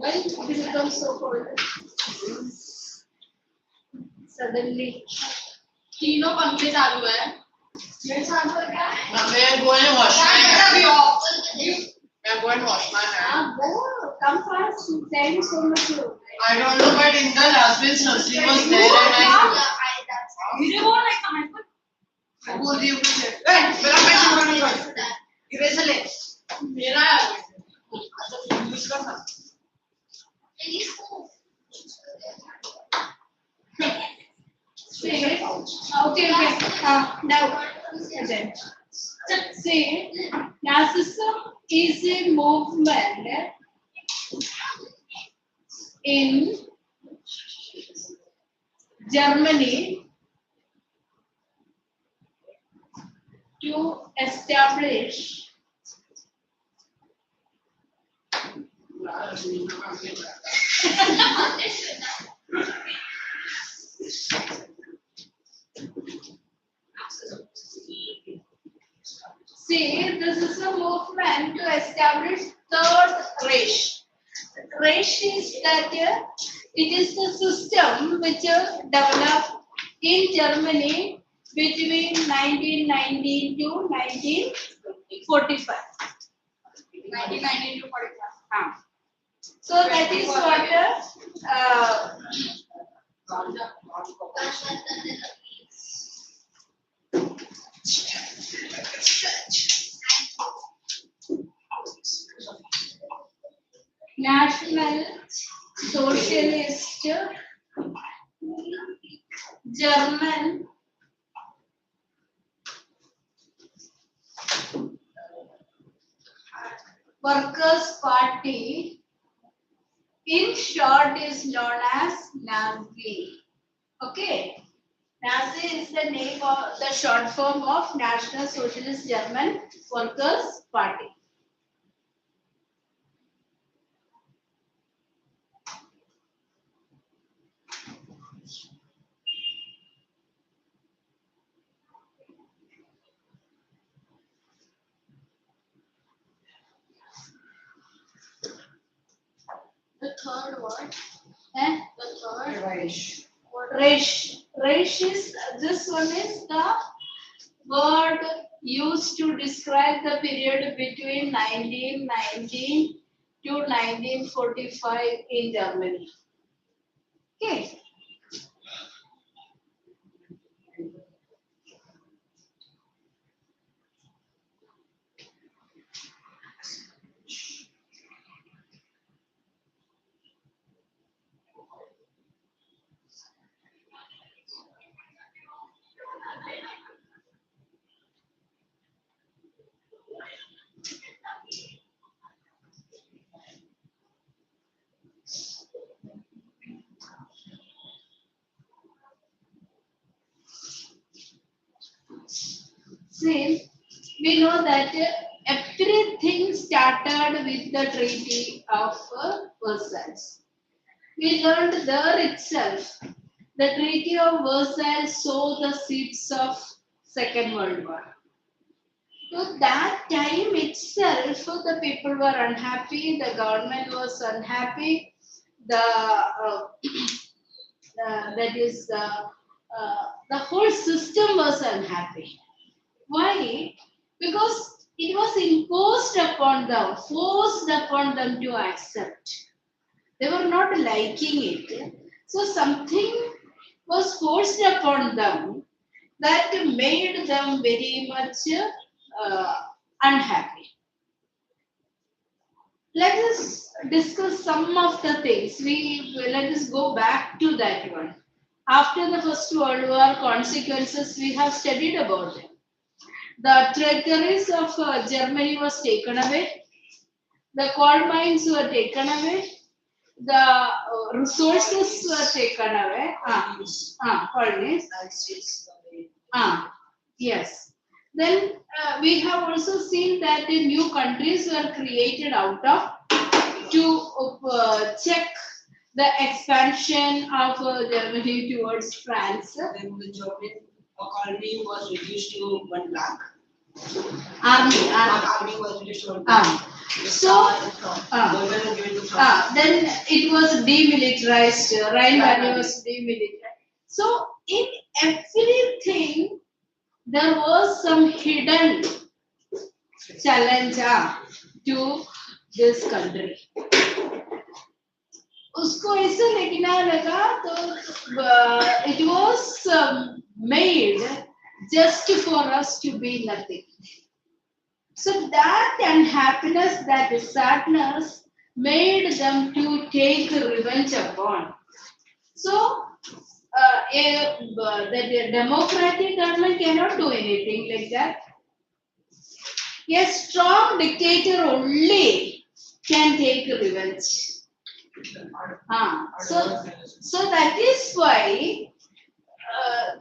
When did it become so cold? Suddenly. तीनों पंखे चालू है. मेरे साथ पर क्या? मैं going to wash my hair. I'm going to wash my hair. Go, come fast. Thank you so much. I don't know, but in the last week's nursery was there and I. You don't want like comment. बोल दिया मुझे. मेरा पैसा नहीं कर. Eraser ले. मेरा है. यूज करना. Say, okay. Now, then. Say, Nazism is a movement in Germany to establish See, this is a movement to establish Third Reich. Reich is that it is the system which developed in Germany between 1919 to 1945. 1919 to 45. So that is what National Socialist German Workers' Party, in short, is known as Nazi. Okay, Nazi is the name of the short form of National Socialist German Workers' Party. The third one. The third. Reich is, this one is the word used to describe the period between 1919 to 1945 in Germany. Okay. See, we know that everything started with the Treaty of Versailles. We learned there itself, the Treaty of Versailles sowed the seeds of Second World War. So that time itself, the people were unhappy, the government was unhappy, that is the whole system was unhappy. Why? Because it was imposed upon them, forced upon them to accept. They were not liking it. So something was forced upon them that made them very much unhappy. Let us discuss some of the things. Let us go back to that one. After the First World War, consequences we have studied about it. The territories of Germany was taken away. The coal mines were taken away. The resources were taken away. Colonies. Yes. Then we have also seen that the new countries were created out of to check the expansion of Germany towards France. Then the German economy was reduced to 1 lakh. Army. Army was British rule. So, then it was demilitarized. Rhine Valley was demilitarized. So, in everything, there was some hidden challenge to this country. उसको ऐसे लिखना लगा तो it was made just for us to be nothing. So that unhappiness, that sadness made them to take revenge upon. So the democratic government cannot do anything like that. A strong dictator only can take revenge. So that is why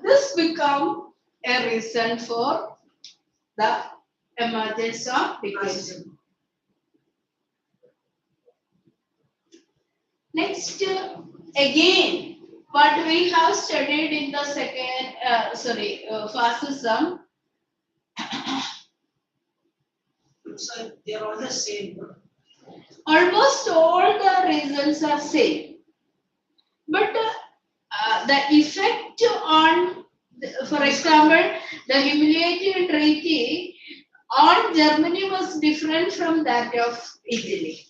this become a reason for the emergence of dictatorship. Next, again, what we have studied in the fascism. So they are all the same. Almost all the reasons are same, but the effect on, for example, the humiliating treaty on Germany was different from that of Italy.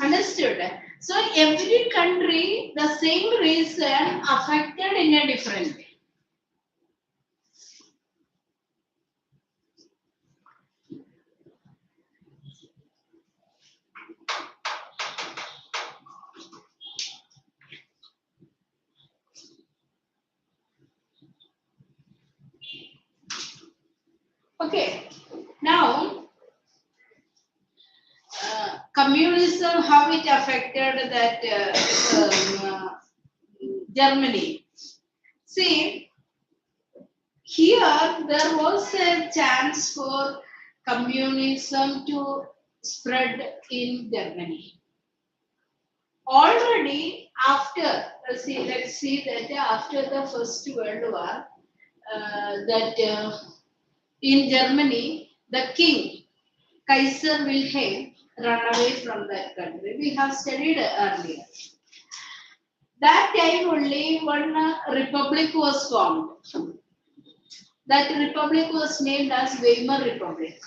Understood? So every country, the same reason affected in a different way. Okay, now communism, how it affected that Germany. See, here there was a chance for communism to spread in Germany. Already after, let's see that after the First World War, in Germany, the king, Kaiser Wilhelm, run away from that country. We have studied earlier. That time only one republic was formed. That republic was named as Weimar Republic.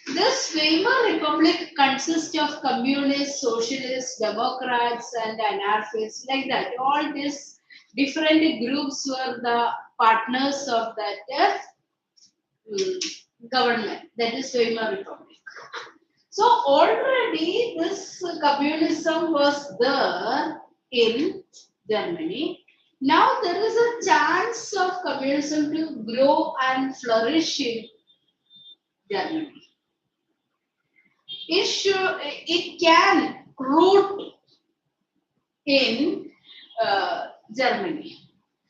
This Weimar Republic consists of communists, socialists, democrats, and anarchists, like that. All these different groups were the partners of that government, that is Weimar Republic. So already this communism was there in Germany. Now there is a chance of communism to grow and flourish in Germany. It can root in Germany.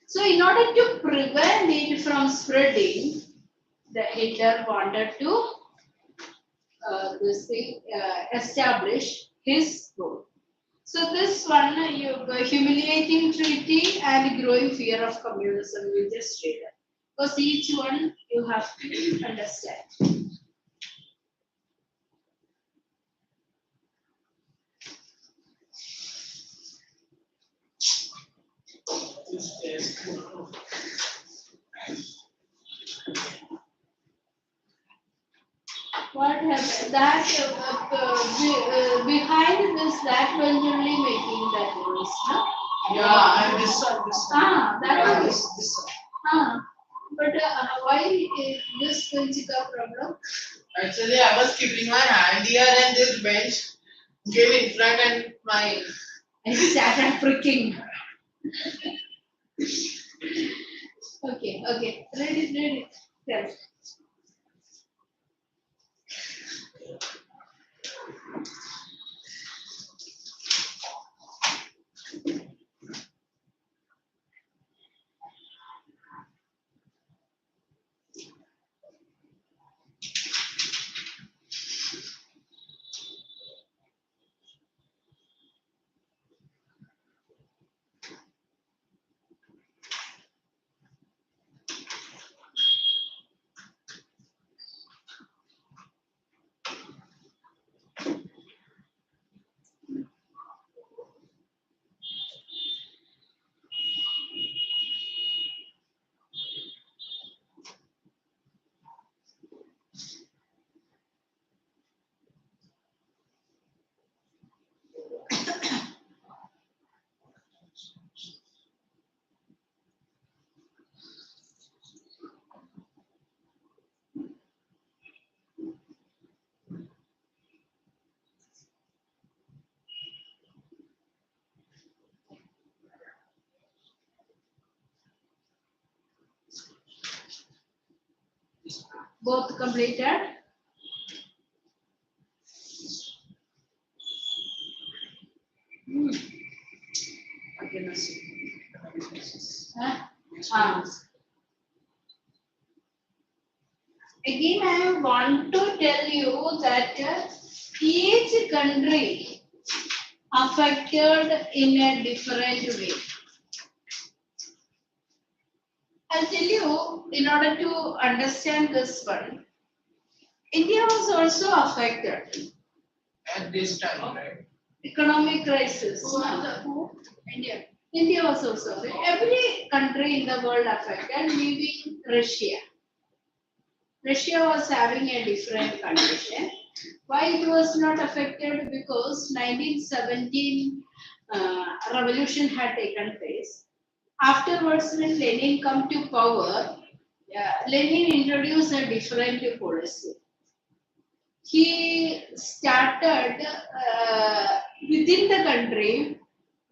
So in order to prevent it from spreading, the Hitler wanted to establish his role. So this one, humiliating treaty and growing fear of communism, you just read it. Because each one you have to understand. What happened? That behind this, that was only making that noise, no? Yeah, and this one. That was This one. But why is this Kunchika problem? Actually, I was keeping my hand here and this bench came in front and my... And it started pricking. Okay. Read it. Tell. Both completed? Hmm. Huh? Ah. Again, I want to tell you that each country affected in a different way. I'll tell you, in order to understand this one, India was also affected. At this time, right? Economic crisis. Who? India. India was also affected. Every country in the world affected, leaving Russia. Russia was having a different condition. Why it was not affected? Because 1917 revolution had taken place. Afterwards, when Lenin come to power, Lenin introduced a different policy. He started within the country,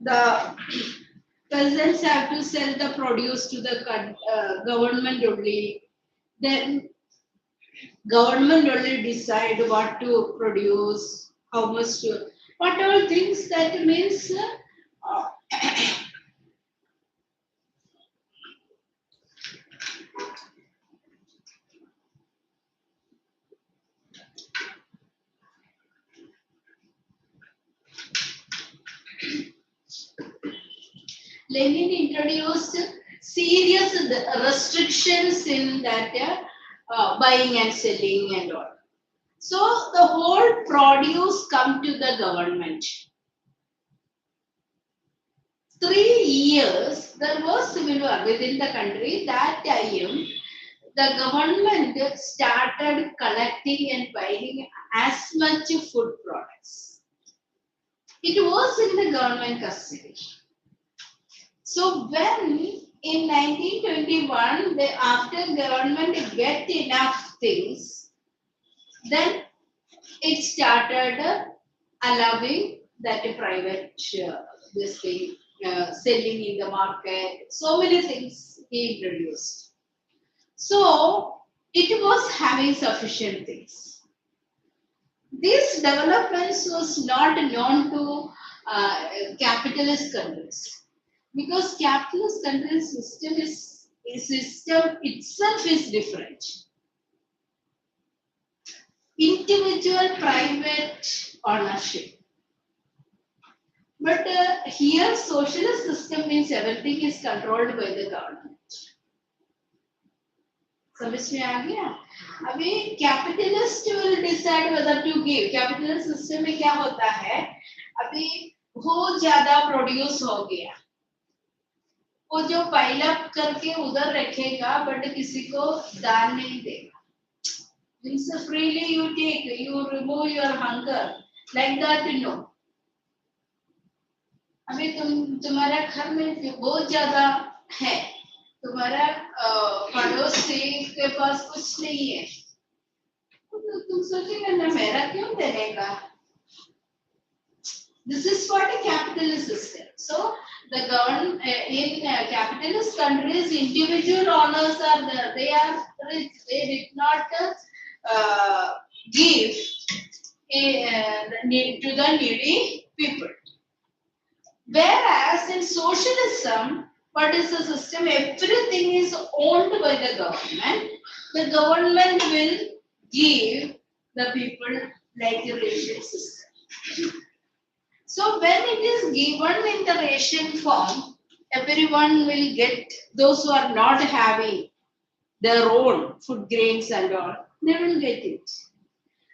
the peasants have to sell the produce to the government only. Then government only decide what to produce, how much to, what all things that means. Lenin introduced serious restrictions in that buying and selling and all. So the whole produce come to the government. 3 years there was civil war within the country. That time the government started collecting and buying as much food products. It was in the government custody. So when in 1921, after government get enough things, then it started allowing that private this thing selling in the market. So many things he introduced. So it was having sufficient things. These developments was not known to capitalist countries because capitalist countries system itself is different. Individual private ownership. But here socialist system means everything is controlled by the government. समझ में आ गया? अभी capitalist will decide whether to give. Capitalist system में क्या होता है? अभी बहुत ज्यादा प्रोड्यूस हो गया, वो जो पाइल अप करके उधर रखेगा बट किसी को दान नहीं देगा. Means freely you take, you remove your hunger, like that no. अभी तुम्हारा घर में बहुत ज्यादा है, तुम्हारा पड़ोसी के पास कुछ नहीं है, तो तुम सोचेगा ना मेरा क्यों देने का. This is what a capitalist system. So the government in capitalist countries, individual owners are there. They are rich. They did not give to the needy people. Whereas in socialism, what is the system? Everything is owned by the government. The government will give the people like a ration system. So when it is given in the ration form, everyone will get, those who are not having their own food grains and all, they will get it.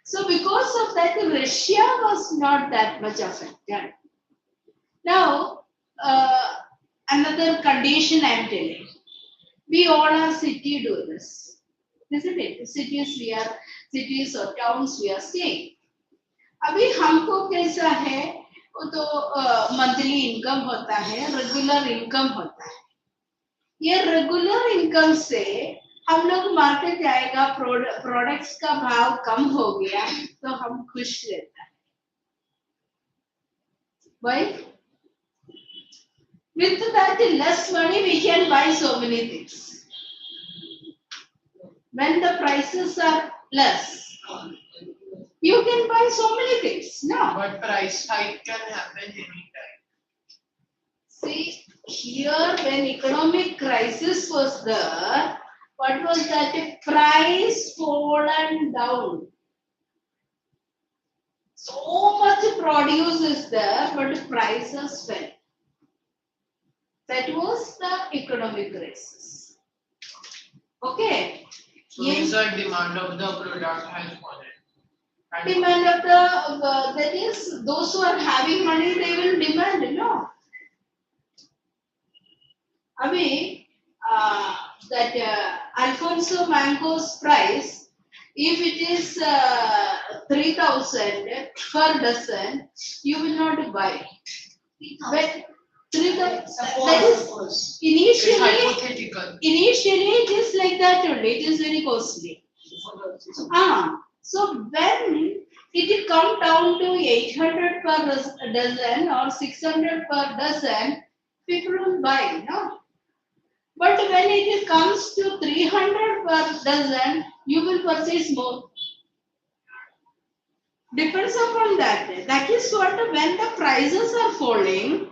So because of that, Russia was not that much affected. Now, another condition I am telling. We all are city dwellers, isn't it? Cities or towns we are staying. अभी हमको कैसा है? वो तो monthly income होता है, regular income होता है. ये रेगुलर इनकम से हम लोग मार्केट जाएगा, प्रोडक्ट्स का भाव कम हो गया तो हम खुश रहता है. Why? With that less money we can buy so many things. when the prices are less, you can buy so many things. No. But price hike can happen anytime. See, here when economic crisis was there, what was that? Price fallen down. So much produce is there, but prices fell. That was the economic crisis. Okay. So means the demand of the product has fallen. Demand of the that is those who are having money they will demand, no. I mean that Alfonso mango's price, if it is 3,000 per dozen, you will not buy. But 3,000, that is It's hypothetical. initially it is like that only. It is very costly. So when it will come down to 800 per dozen or 600 per dozen, people will buy, no? But when it comes to 300 per dozen, you will purchase more. Depends upon that. That is what when the prices are falling,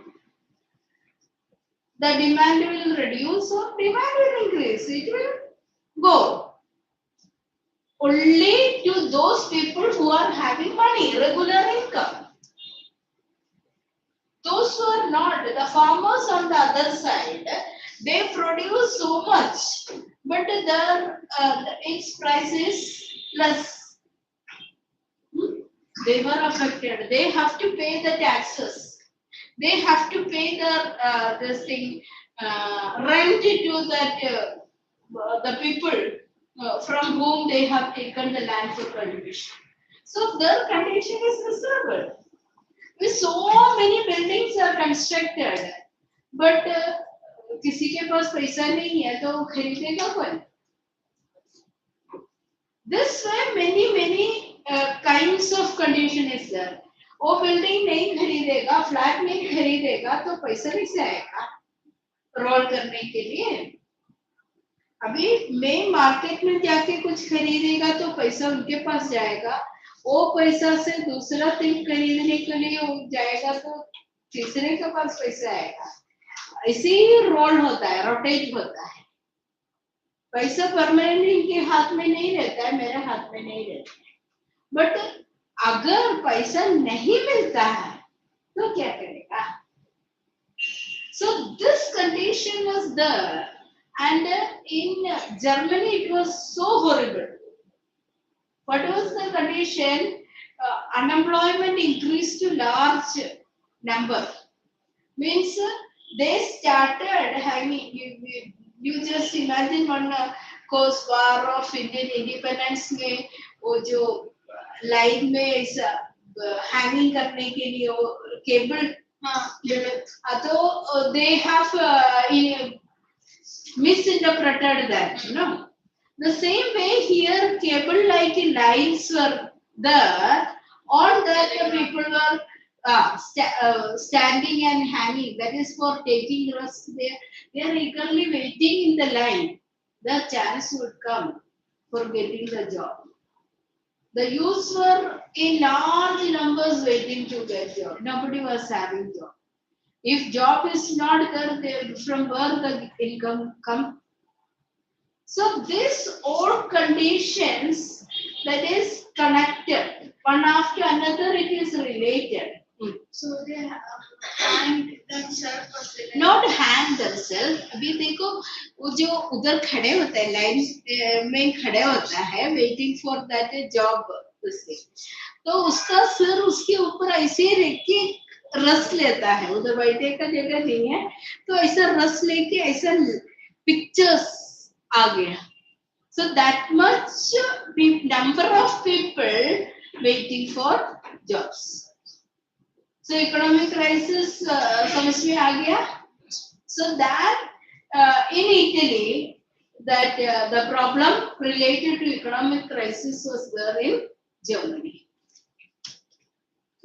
the demand will reduce or demand will increase. It will go. Only to those people who are having money, regular income. Those who are not, the farmers on the other side, they produce so much, but its price is less. They were affected. They have to pay the taxes. They have to pay the this thing rent to that the people from whom they have taken the land for cultivation. So their condition is miserable. With so many buildings are constructed, but किसी के पास पैसा नहीं है तो खरीदेगा कौन? This way many kinds of condition is there. वो building नहीं खरीदेगा, फ्लैट नहीं खरीदेगा तो पैसा नहीं से आएगा रोल करने के लिए. अभी मैं मार्केट में जाके कुछ खरीदेगा तो पैसा उनके पास जाएगा, वो पैसा से दूसरा थिंग खरीदने के लिए जाएगा तो तीसरे के पास पैसा आएगा. ऐसे ही रोल होता है, रोटेट होता है. पैसा परमानेंट इनके हाथ में नहीं रहता है, मेरे हाथ में नहीं रहता है. बट अगर पैसा नहीं मिलता है तो क्या करेगा? So this condition was there, and in Germany it was so horrible. What was the condition? Unemployment increased to large number. Means they started having, you just imagine one course war of Indian independence में वो जो line में ऐसा hanging करने के लिए वो cable तो they have misinterpreted that, you know. The same way here cable like lines were there, on that the people were standing and hanging. That is for taking rest there. They are eagerly waiting in the line. The chance would come for getting the job. The youths were in large numbers waiting to get job. Nobody was having job. If job is not there, from where the income come? So these all conditions that is connected, one after another it is related. So they hang themselves. Not hang themselves. अभी देखो वो जो उधर खड़े होते हैं line में खड़े होता है waiting for that job उससे, तो उसका सिर उसके ऊपर ऐसे रख के रस लेता है. उधर बैठने का जगह नहीं है तो ऐसा रस लेके ऐसा पिक्चर्स आ गया. So that much number of people waiting for jobs. So economic crisis समझ में आ गया. So that in Italy, that the problem related to economic crisis was there in Germany.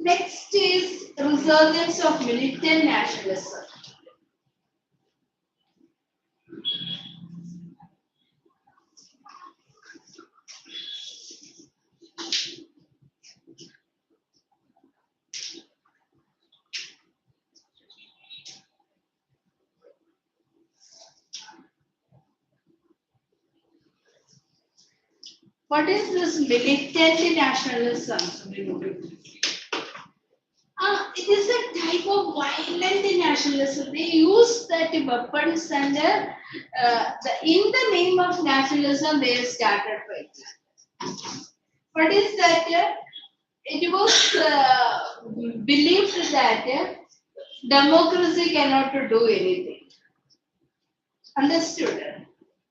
Next is resurgence of militant nationalism. What is this militant nationalism? It is a type of violent nationalism. They use that weapons and in the name of nationalism they started fighting. What is that? It was believed that democracy cannot do anything. Understood?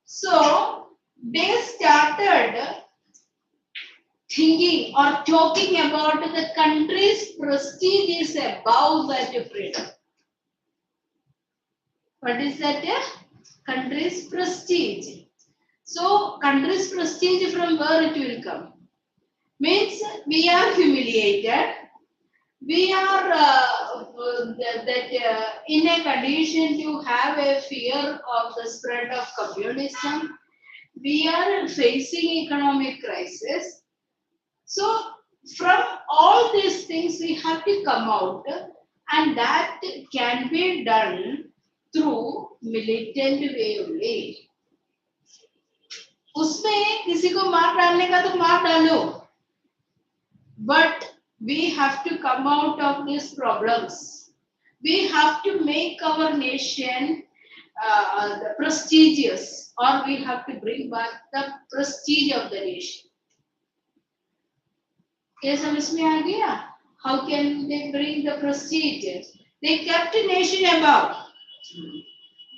So they started thinking or talking about the country's prestige is above that freedom. What is that? Country's prestige. So country's prestige, from where it will come? Means we are humiliated. We are in a condition to have a fear of the spread of communism. We are facing economic crisis. So from all these things we have to come out, and that can be done through militant way only. उसमें किसी को मार डालने का तो मार डालो, but we have to come out of these problems. We have to make our nation prestigious, or we have to bring back the prestige of the nation. क्या समझ में आ गया? How can they bring the prestige? They kept the nation above,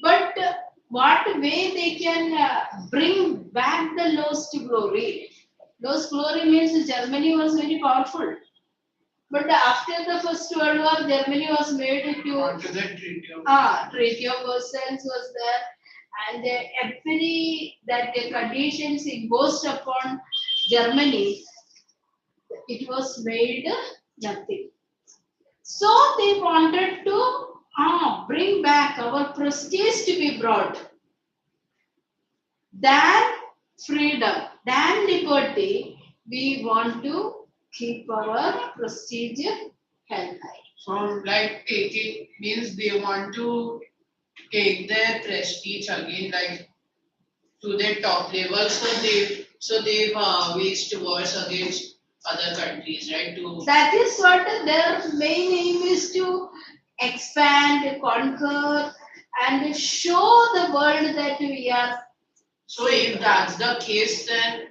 but what way they can bring back the lost glory? Lost glory means Germany was very powerful, but after the First World War, Germany was made to. After that Treaty of Versailles was there, and every that the conditions imposed upon Germany, it was made nothing. So they wanted to bring back our prestige to be brought. Than freedom, than liberty, we want to keep our prestige held high. So like taking means they want to take their prestige again, like to their top level. So they've waged wars against other countries, right? That is what their main aim is, to expand, conquer, and show the world that we are. So if that's the case, then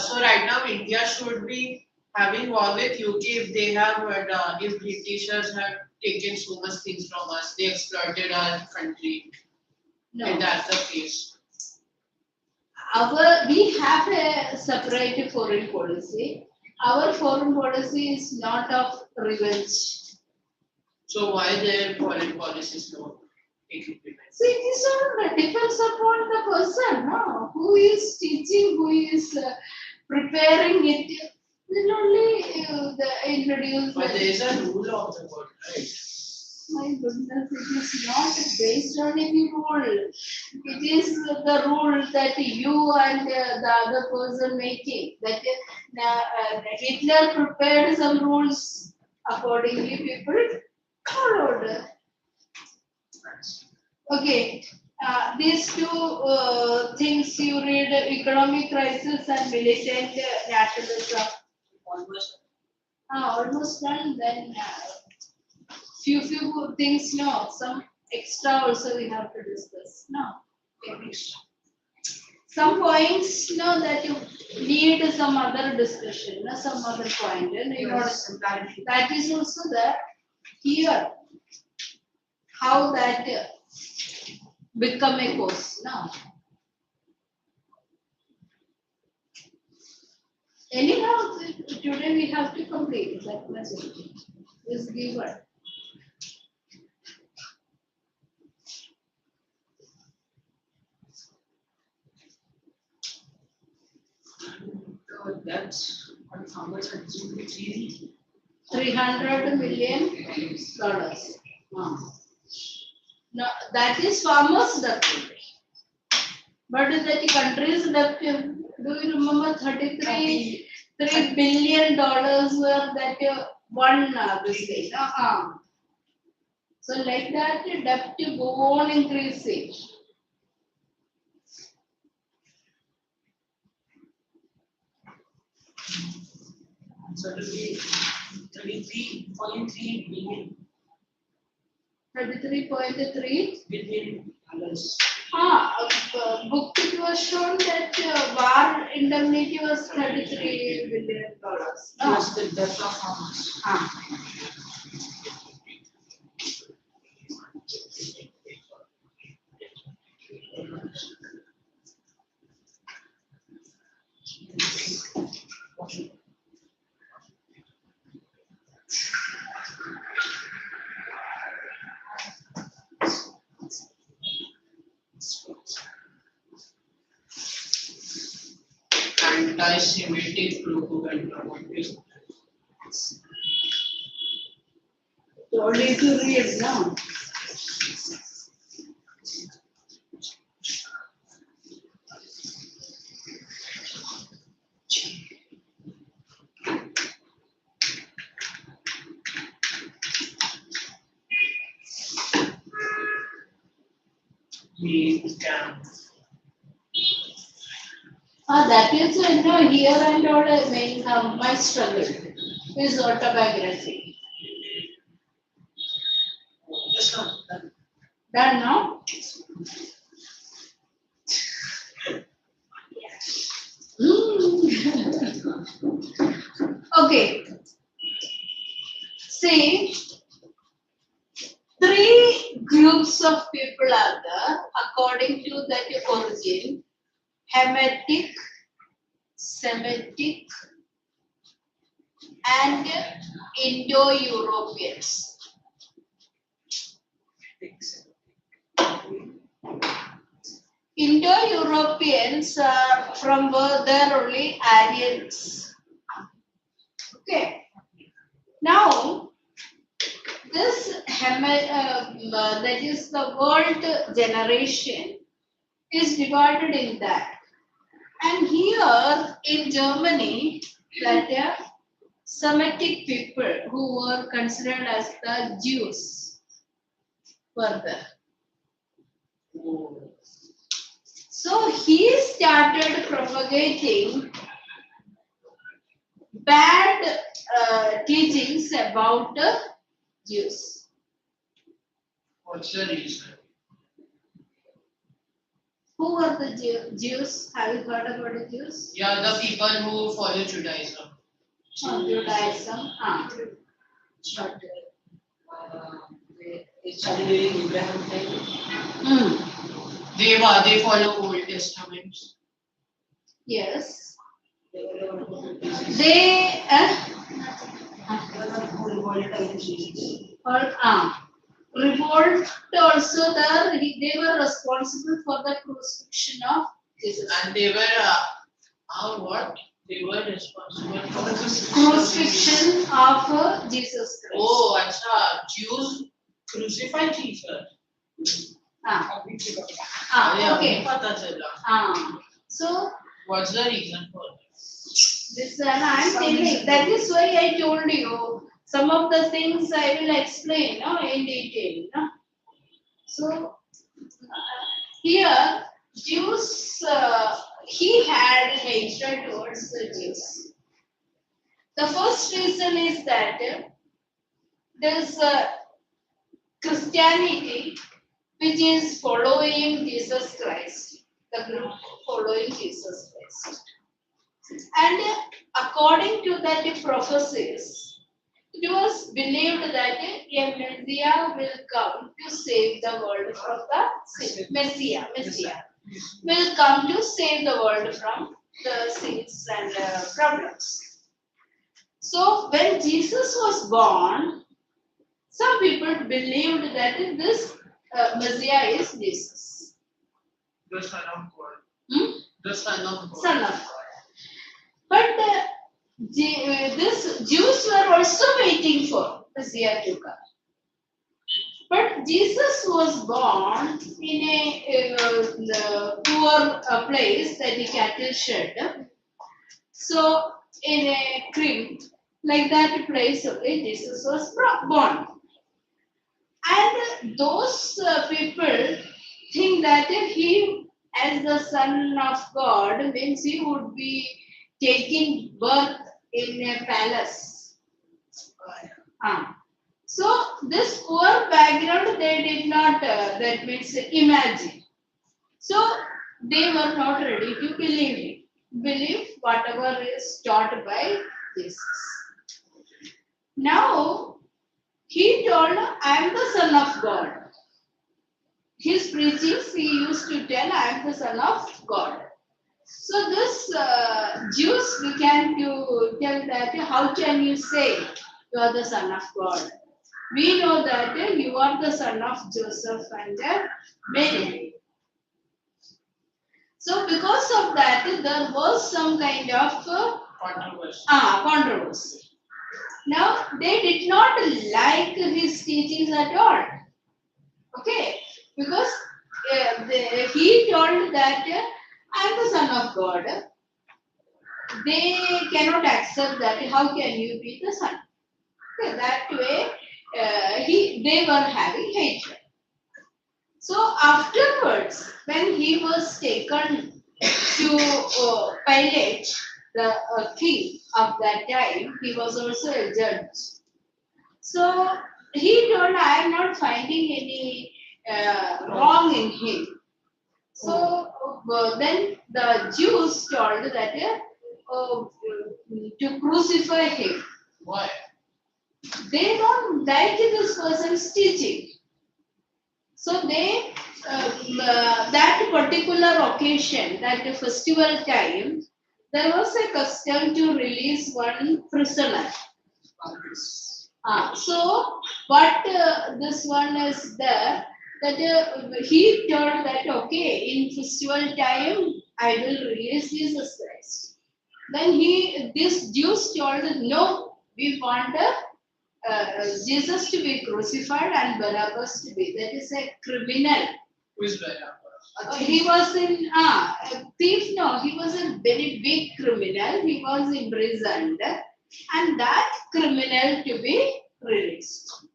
so right now India should be having war with UK if they have if Britishers have taken so much things from us, they exploited our country. No. If that's the case. We have a separate foreign policy. Our foreign policy is not of revenge. So why their foreign policies not implemented? So it is all depends upon the person, no? Who is teaching, who is preparing it. Then only introduce. But there is a rule of the world, right? My goodness, it is not based on any rule. It is the rule that you and the other person making. That Hitler prepared some rules, accordingly people followed. Okay, these two things you read: economic crisis and militant nationalism. Almost done. Then few things. No, some extra also we have to discuss. No, some points. No, that you need some other discussion. No, some other point. That is also there. Here, how that become a course. No. Anyhow, today we have to complete that message. Is given. That's how much is $300 million. No, that is farmers' debt. But that country's debt, do you remember $33 billion were that one this thing? So like that, debt go on increasing. So it will be 33.3 billion 33.3. billion dollars. Book it was shown that war indemnity was $33 billion. No? Plus the death of Hamas. Anti-Semitic propaganda. What is Told you to read now. That is here and all main my struggle is autobiography. That's not done. Done now? Okay. See, three groups of people are there according to that origin: Hamitic, Semitic, and Indo-Europeans. Indo-Europeans are from there only Aryans. Okay. Now, this that is the world generation is divided in that. And here in Germany, that Semitic people who were considered as the Jews were there. So he started propagating bad teachings about the Jews. What's the reason? Who were the Jews? Have you heard about the Jews? Yeah, the people who follow Judaism. Judaism. But they started during Abraham time. They follow Old Testaments. Yes. They were They revolt also there. They were responsible for the crucifixion of Jesus. And they were what? They were responsible for the Crucifixion of Jesus Christ. Oh, acha, Jews crucified Jesus. Okay. Pata chala. So What's the reason for that? this I'm telling. That is why I told you. Some of the things I will explain in detail. So here Jews, he had hatred towards the Jews. The first reason is that there's Christianity which is following Jesus Christ, the group following Jesus Christ. And according to that prophecies, it was believed that a Messiah will come to save the world from the sin. Messiah will come to save the world from the sins and problems. So when Jesus was born, some people believed that this Messiah is Jesus. The Son of God. The Son of God. Son of God. But this Jews were also waiting for Messiah to come. But Jesus was born in a poor place, that is cattle shed. So in a crib, like that place only Jesus was born. And those people think that he, as the Son of God, means he would be taking birth in a palace. So this poor background they did not, that means imagine. So they were not ready to believe whatever is taught by Jesus. Now he told, I am the Son of God. His preachings he used to tell, I am the Son of God. So this Jews began to tell that, how can you say you are the Son of God? We know that you are the son of Joseph and Mary. So because of that, there was some kind of controversy. Now they did not like his teachings at all. Okay, because he told that I am the Son of God. They cannot accept that. How can you be the Son? Okay, that way they were having hatred. So afterwards, when he was taken to Pilate, the king of that time, he was also a judge. So he told, I am not finding any wrong in him. So then the Jews told that to crucify him. Why? They don't like this person's teaching. So they, that particular occasion, that festival time, there was a custom to release one prisoner. So what this one is there, that he told that, okay, in festival time, I will release Jesus Christ. Then this Jews told, no, we want Jesus to be crucified and Barabbas to be. That is a criminal. Who is Barabbas? He was in a thief. No, he was a very big criminal. He was imprisoned, and that criminal to be released.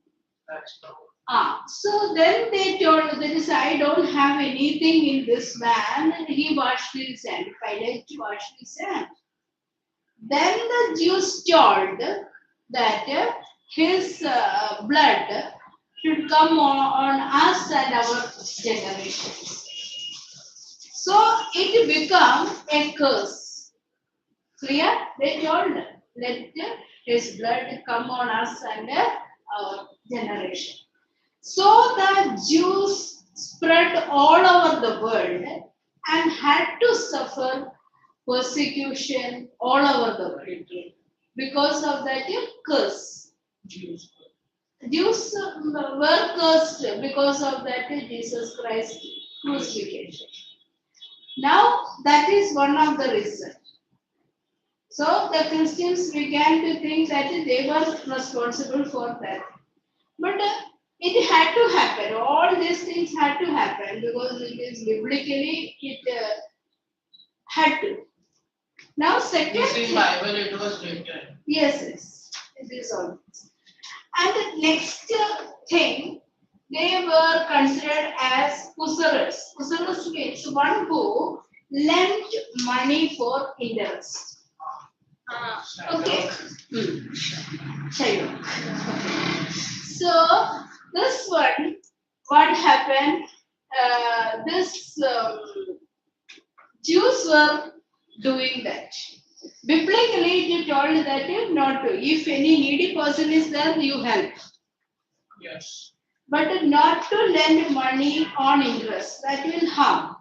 That's not. So then they told, that is, I don't have anything in this man. And he washed his hand. Pilate washed his hand. Then the Jews told that his blood should come on us and our generations. So it became a curse. Clear? They told, let his blood come on us and our generation. So the Jews spread all over the world and had to suffer persecution all over the world because of that curse. Jews were cursed because of that Jesus Christ crucifixion. Now that is one of the reasons. So the Christians began to think that they were responsible for that. But it had to happen. All these things had to happen because it is biblically it had to. Now second. In Bible it was written. Yes, it is all. And the next thing, they were considered as usurers. Usurers means one who lent money for interest. Okay. Shadow. So this one, what happened? This Jews were doing that. Biblically, it told that not to. If any needy person is there, you help. Yes. But not to lend money on interest. That will harm.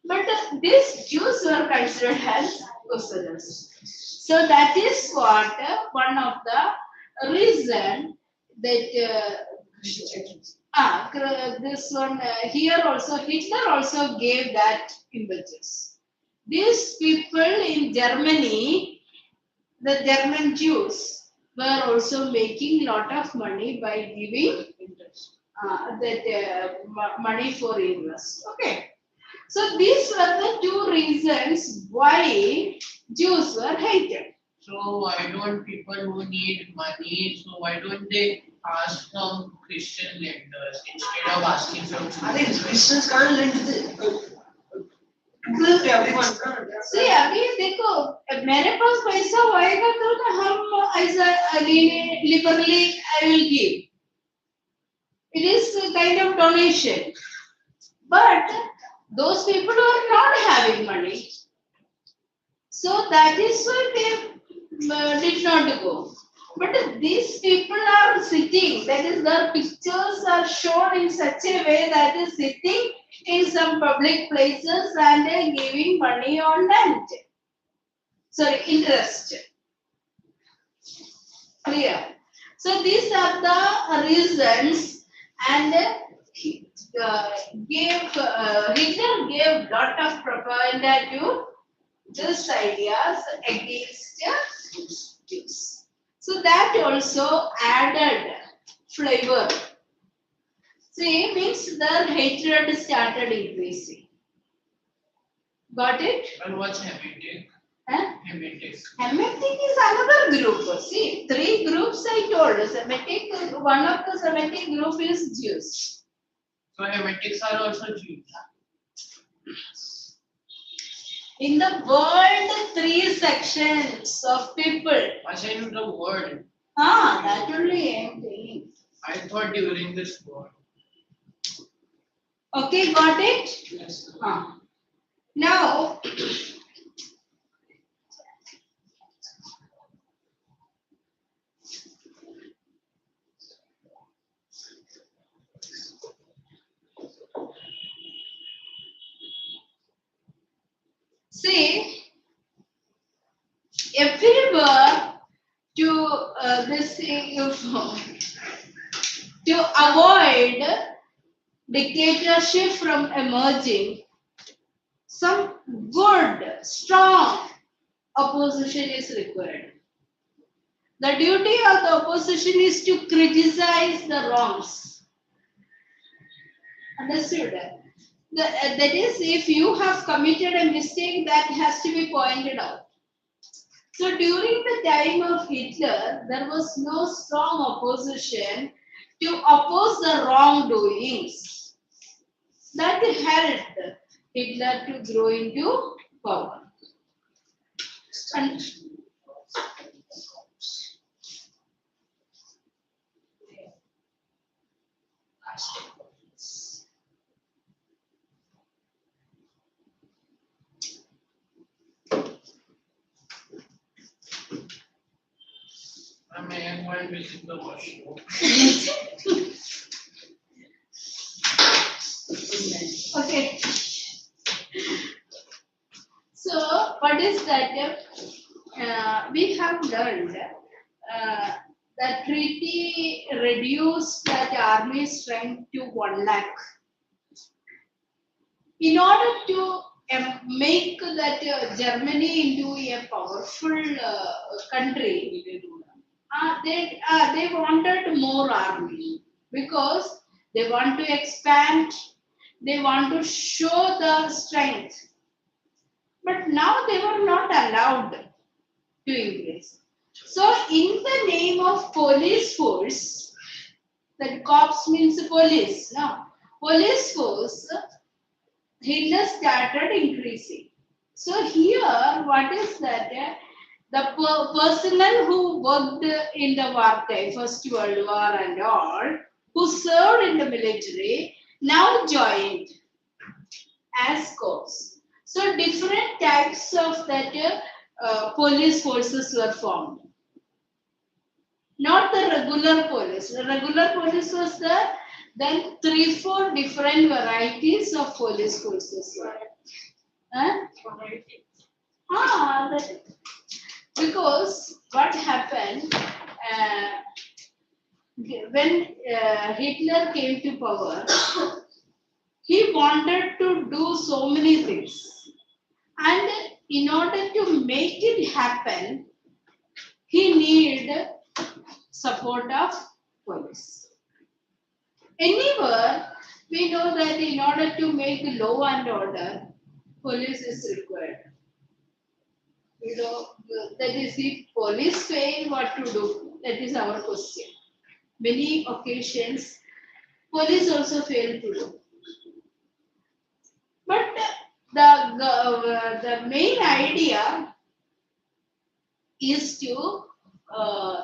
But these Jews were considered as usurers. So that is what one of the reason that this one here also Hitler also gave that images. These people in Germany, the German Jews, were also making lot of money by giving money for interest. Okay. So these were the two reasons why Jews were hated. So why don't people who need money, so why don't they ask from Christian lenders instead of asking from I think Christians can't lend to the everyone का See, अभी देखो मेरे पास पैसा होएगा तो ना हम ऐसा liberally I will give. It is a kind of donation. But those people are not having money. So that is why they did not go. But these people are sitting, that is, their pictures are shown in such a way that is sitting in some public places and they are giving money on rent. Sorry, interest. Clear. So these are the reasons, and Hitler gave lot of propaganda to these ideas against Jews. So that also added flavor. See, means their hatred started increasing. Got it? And what's Hamitic? Huh? Hamitic. Semitic is another group. See, three groups I told. Semitic, one of the Semitic group is Jews. So Hamitics are also Jews. In the world, three sections of people. I said the word. That only I am saying. I thought during this war. Okay, got it? Yes. Now, see, everywhere to this thing, to avoid dictatorship from emerging, some good, strong opposition is required. The duty of the opposition is to criticize the wrongs. Understood? That is, if you have committed a mistake, that has to be pointed out. So during the time of Hitler, there was no strong opposition to oppose the wrongdoings. That helped Hitler to grow into power. And I may go and visit the washroom. okay. So, what is that? We have learned that treaty reduced that army strength to 1 lakh. In order to make that Germany into a powerful country, they wanted more army because they want to expand, they want to show the strength. But now they were not allowed to increase. So, in the name of police force, that cops means police, no? Police force, Hitler started increasing. So, here, what is that? The personnel who worked in the wartime, First World War and all, who served in the military, now joined as cops. So different types of that police forces were formed. Not the regular police. The regular police was there. Then 3-4 different varieties of police forces were. Because what happened when Hitler came to power, he wanted to do so many things. And in order to make it happen, he needed support of police. Anywhere, we know that in order to make law and order, police is required. You know, that is, if police fail, what to do? That is our question. Many occasions, police also fail to do. But the main idea is to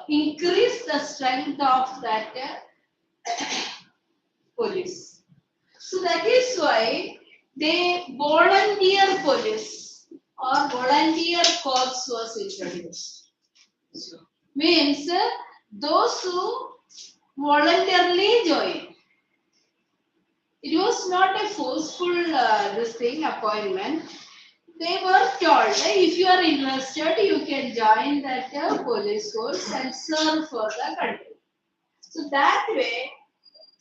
increase the strength of that police. So that is why they volunteer police or volunteer corps was introduced. Means those who voluntarily join. It was not a forceful this thing appointment. They were told if you are interested, you can join that police force and serve for the country. So that way,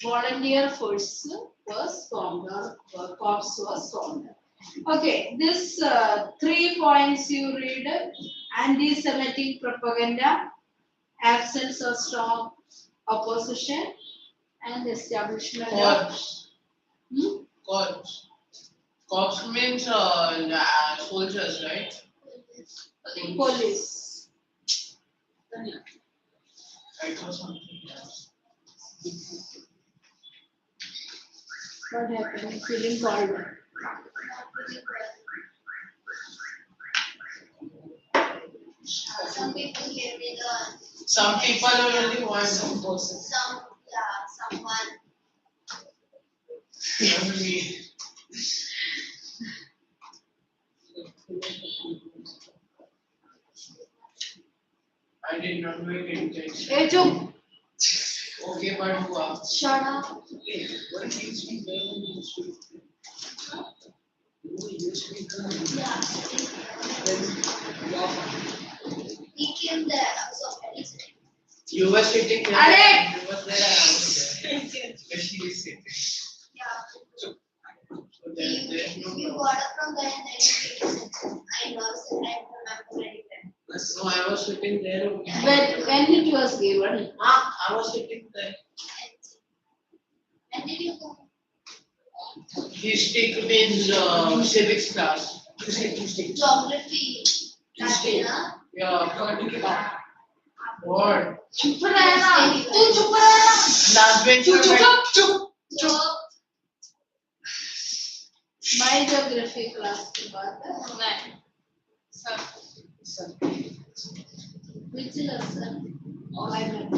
volunteer force was formed or corps was formed. Okay, this 3 points you read: anti-Semitic propaganda, absence of strong opposition, and establishment of Corps. hmm? Corps. Corps means soldiers, right? Police. Right or something else. What happened? Feeling cold. Some people give me the Some people only want some person. someone. Not me. I did not do it intentionally. Hey, chup. Okay, but who asked? Shut up. What is USB there? Yeah. He came there. So You were sitting there. Alex! You were there. I was there. Where she is sitting. yeah. So there's no You problem. got up from there and then you came to I was and I remember anything. No, I was sitting there only. But when it was given, I was sitting there. When did you go? History means civics class. Geography. Tuesday. Huh? Yeah. What? चुप रहना तू चुप रह Last bench. चुप चुप चुप So, my geography class के बाद मैं which lesson climate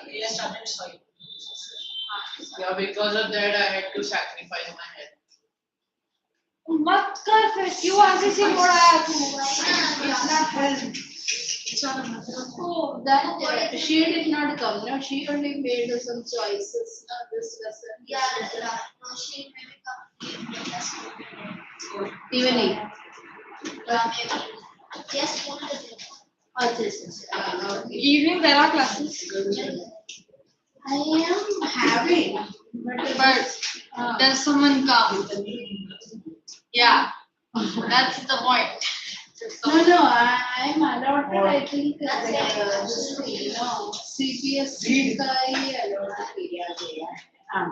He started soil. Yeah, because of that I had to sacrifice my health. मत कर फिर क्यों आगे से मोड़ आया तू Oh, that she did not come. No, she only made some choices. This lesson. yeah, no, she maybe come. Evening. Maybe. Yes, school is Okay. Evening there are classes, I am having, but does someone come? Yeah, that's the point. no, I'm allotted. I think this CBSE का ही allotted किया गया है.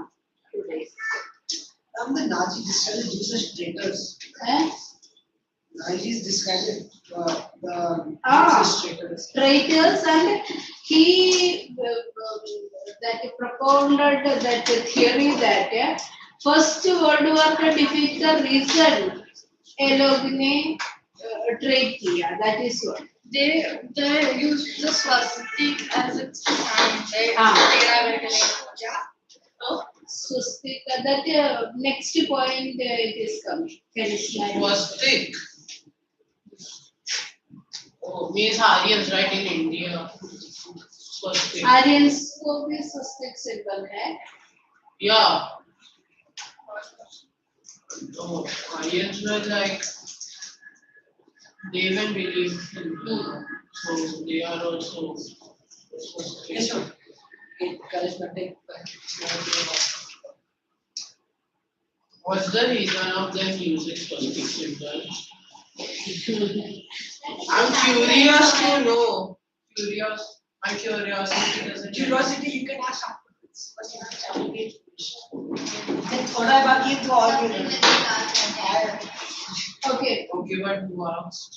2 days. The Nazi discarded Jews as traitors. Nazis discarded the Jews as traitors. Traitors, and he that propounded that theory that First World War का defeat का reason ये लोग ने trade किया. That is what. They use the swastika as its sign. They Swastika. That next point it is coming. Can you slide? Was thick. Oh, means Aryans, right, in India. Was thick. Aryans को भी swastik symbol है. Yeah. No, Aryans were like, they even believe in so they are also. Yes, sir. Charismatic. What's the reason of them using swastik symbol? I'm curious to know. My curiosity doesn't. Curiosity, you can ask afterwards. But you have to allocate information. Then थोड़ा बाकी है तो और भी है. Okay. Okay, but who asked?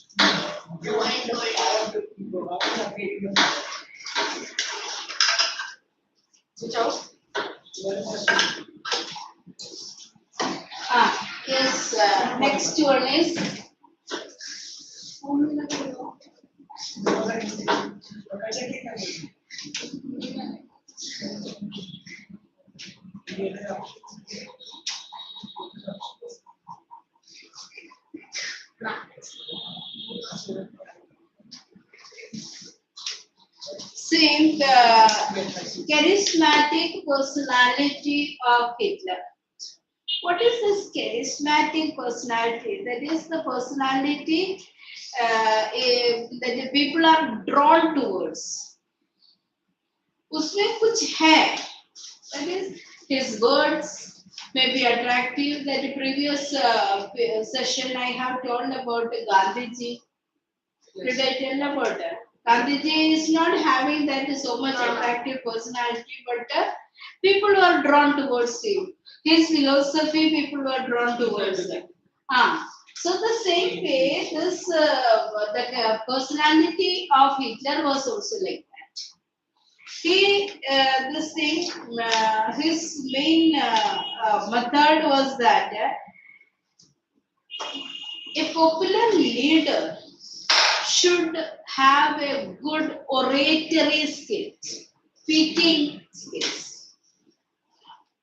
Switch out. Yes, next one is same charismatic personality of Hitler. What is this charismatic personality? That is the personality that the people are drawn towards. उसमें कुछ है. That is, his words may be attractive. That the previous session I have told about Gandhiji. Did I tell about it? Gandhiji is not having that so much attractive personality, but people were drawn towards him. His philosophy, people were drawn towards him. So the same way, this the personality of Hitler was also like that. He, this thing, his main method was that a popular leader should have a good oratory skills, speaking skills.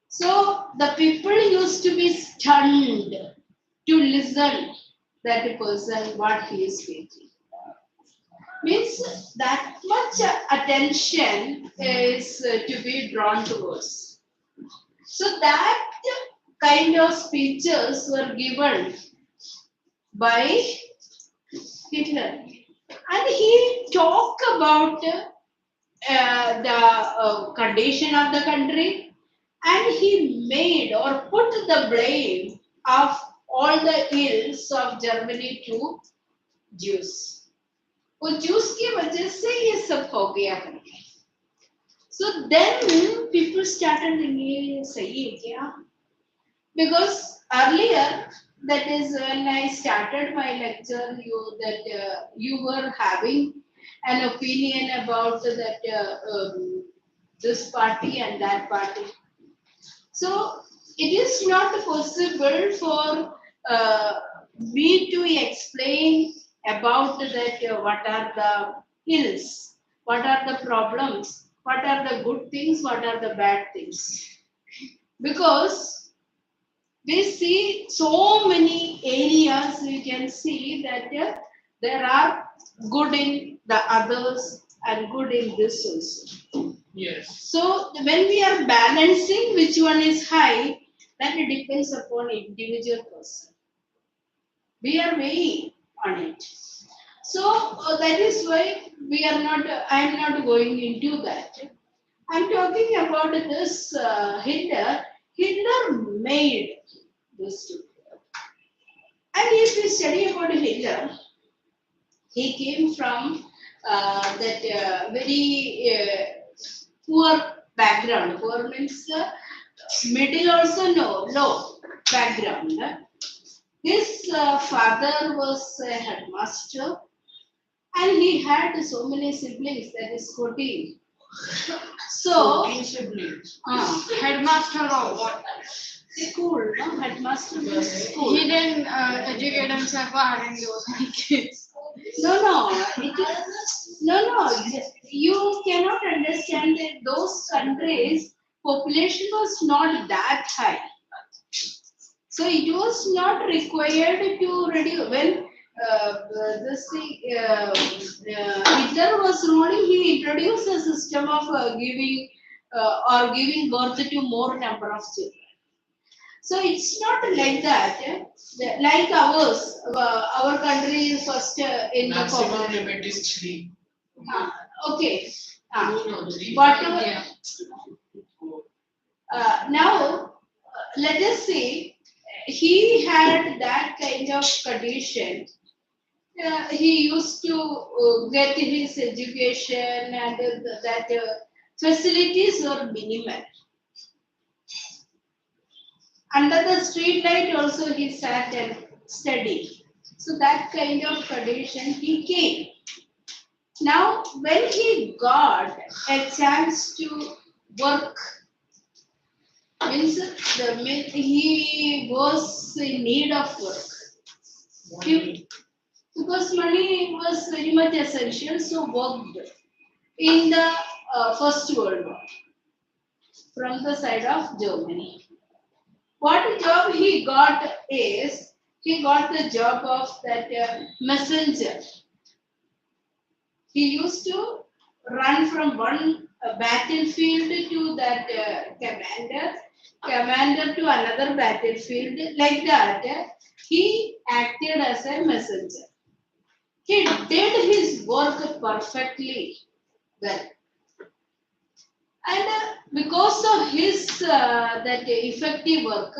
So the people used to be stunned to listen that person what he is speaking. Means that much attention is to be drawn towards. So that kind of speeches were given by Hitler. And he talked about the condition of the country, and he made or put the blame of all the ills of Germany to Jews. वो Jews की वजह से ये सब हो गया करके. So then people started thinking ये सही है क्या? Because earlier, that is when I started my lecture, you were having an opinion about that this party and that party. So it is not possible for me to explain about that what are the ills, what are the problems, what are the good things, what are the bad things. Because we see so many areas, we can see that there are good in the others and good in this also. Yes. So when we are balancing which one is high, that it depends upon individual person. We are weighing on it. So that is why we are not. I am not going into that. I am talking about this Hitler. Hitler made this to. And if we study about Hitler, he came from that very poor background. Poor means middle also no, low background. His father was a headmaster, and he had so many siblings, that is 14. So, 14 siblings. Headmaster of what? School, no? Headmaster was school. He didn't educate himself for having those many kids. No, you cannot understand that those countries population was not that high. So it was not required to reduce. When Hitler was ruling, he introduced a system of giving birth to more number of children. So it's not like that. Like ours, our country is first in the Maximum population. limit is 3. Okay. No, 3. Whatever. Yeah. Now, let us say he had that kind of condition. He used to get his education, and that facilities were minimal. Under the street light also he sat and studied. So that kind of condition he came. Now when he got a chance to work Means he was in need of work. Because money was very much essential, so worked in the First World War from the side of Germany. What job he got is he got the job of that messenger. He used to run from one battlefield to that commander to another battlefield. Like that, he acted as a messenger. He did his work perfectly well, and because of his that effective work,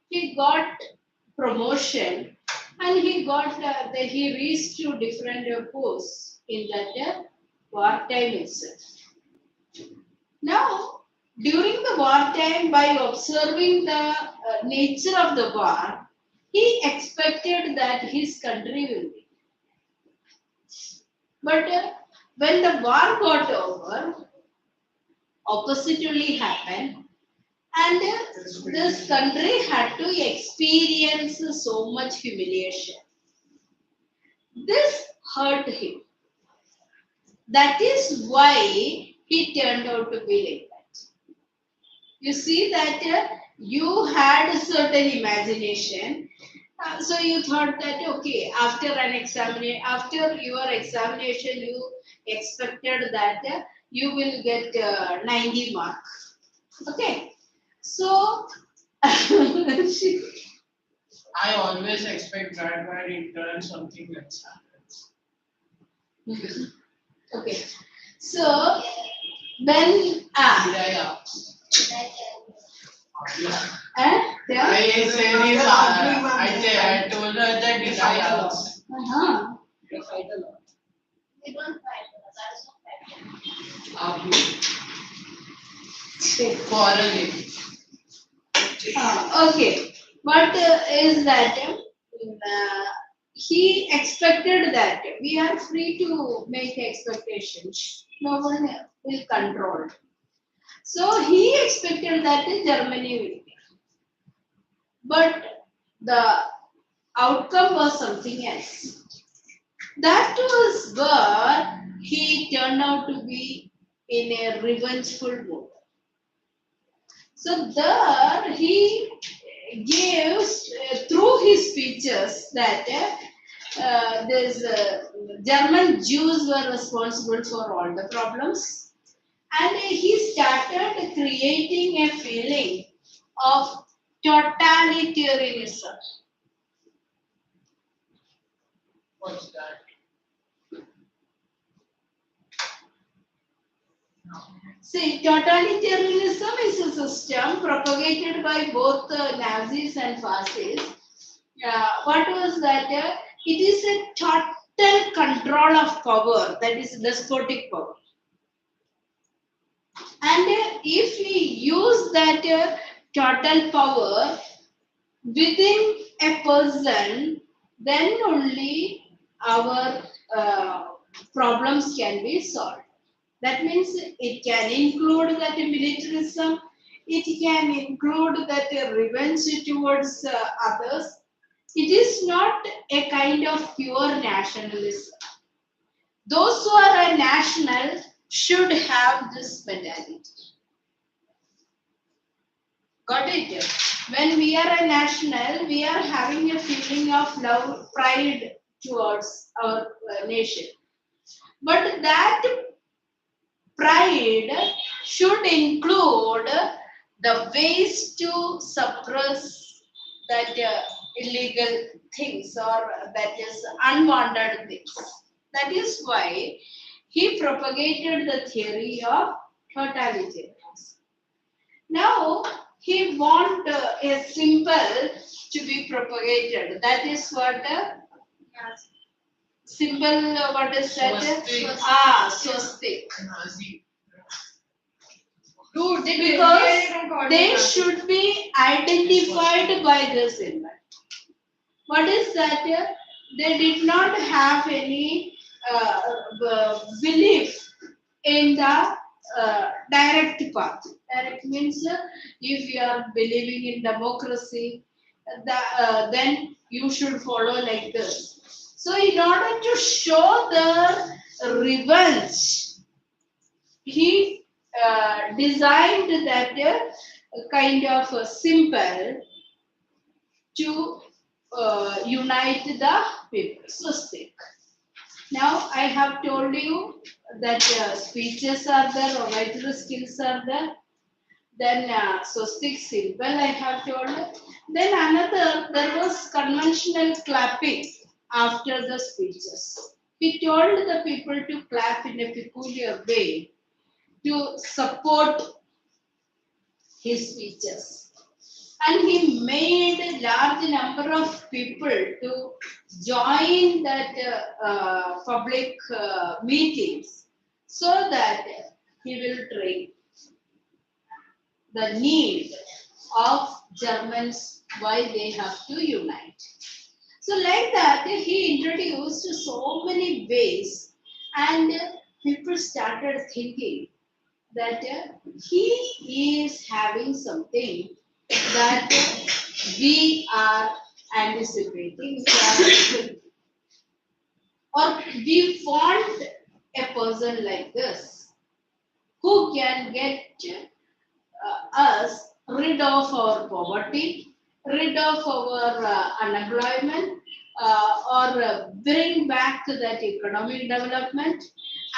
he got promotion, and he reached to different posts in that wartime itself. Now, during the wartime, by observing the nature of the war, he expected that his country will be. But when the war got over, oppositely happened, and this country had to experience so much humiliation. This hurt him. That is why he turned out to be like that. You see that you had a certain imagination, so you thought that okay, after your examination, you expected that you will get 90 mark. Okay, so I always expect that by return something else happens. okay, so when Did I ask? yeah. I said I told her that did I ask? Uh-huh. You fight a lot. We don't fight. That's not fighting. Quarreling. Okay, what is that? He expected that we are free to make expectations. No one will control. So he expected that Germany will be. But the outcome was something else. That was where he turned out to be in a revengeful mood. So there he gives through his speeches that these German Jews were responsible for all the problems, and he started creating a feeling of totalitarianism. What's that? See, totalitarianism is a system propagated by both Nazis and fascists. What was that? It is a total control of power, that is despotic power. And if we use that total power within a person, then only our problems can be solved. That means it can include that militarism, it can include that revenge towards others. It is not a kind of pure nationalism. Those who are a national should have this mentality. Got it? When we are a national, we are having a feeling of love, pride towards our nation. But that pride should include the ways to suppress that illegal things or that is unwanted things. That is why he propagated the theory of totalitarianism. Now he want a symbol to be propagated. That is what symbol. What is that? Swastik. Swastik. Nazi. Dude, they Because they should be identified by the symbol. What is that? They did not have any belief in the direct path. Direct means if you are believing in democracy, then you should follow like this. So, in order to show the revenge, he designed that kind of a symbol to unite the people. So, stick. Now I have told you that speeches are there, oratory skills are there. Then swastik symbol I have told. Then another, there was conventional clapping after the speeches. He told the people to clap in a peculiar way to support his speeches. And he made a large number of people to join that public meetings so that he will train the need of Germans why they have to unite. So like that, he introduced so many ways, and people started thinking that he is having something that we are anticipating, or we want a person like this who can get us rid of our poverty, rid of our unemployment, or bring back that economic development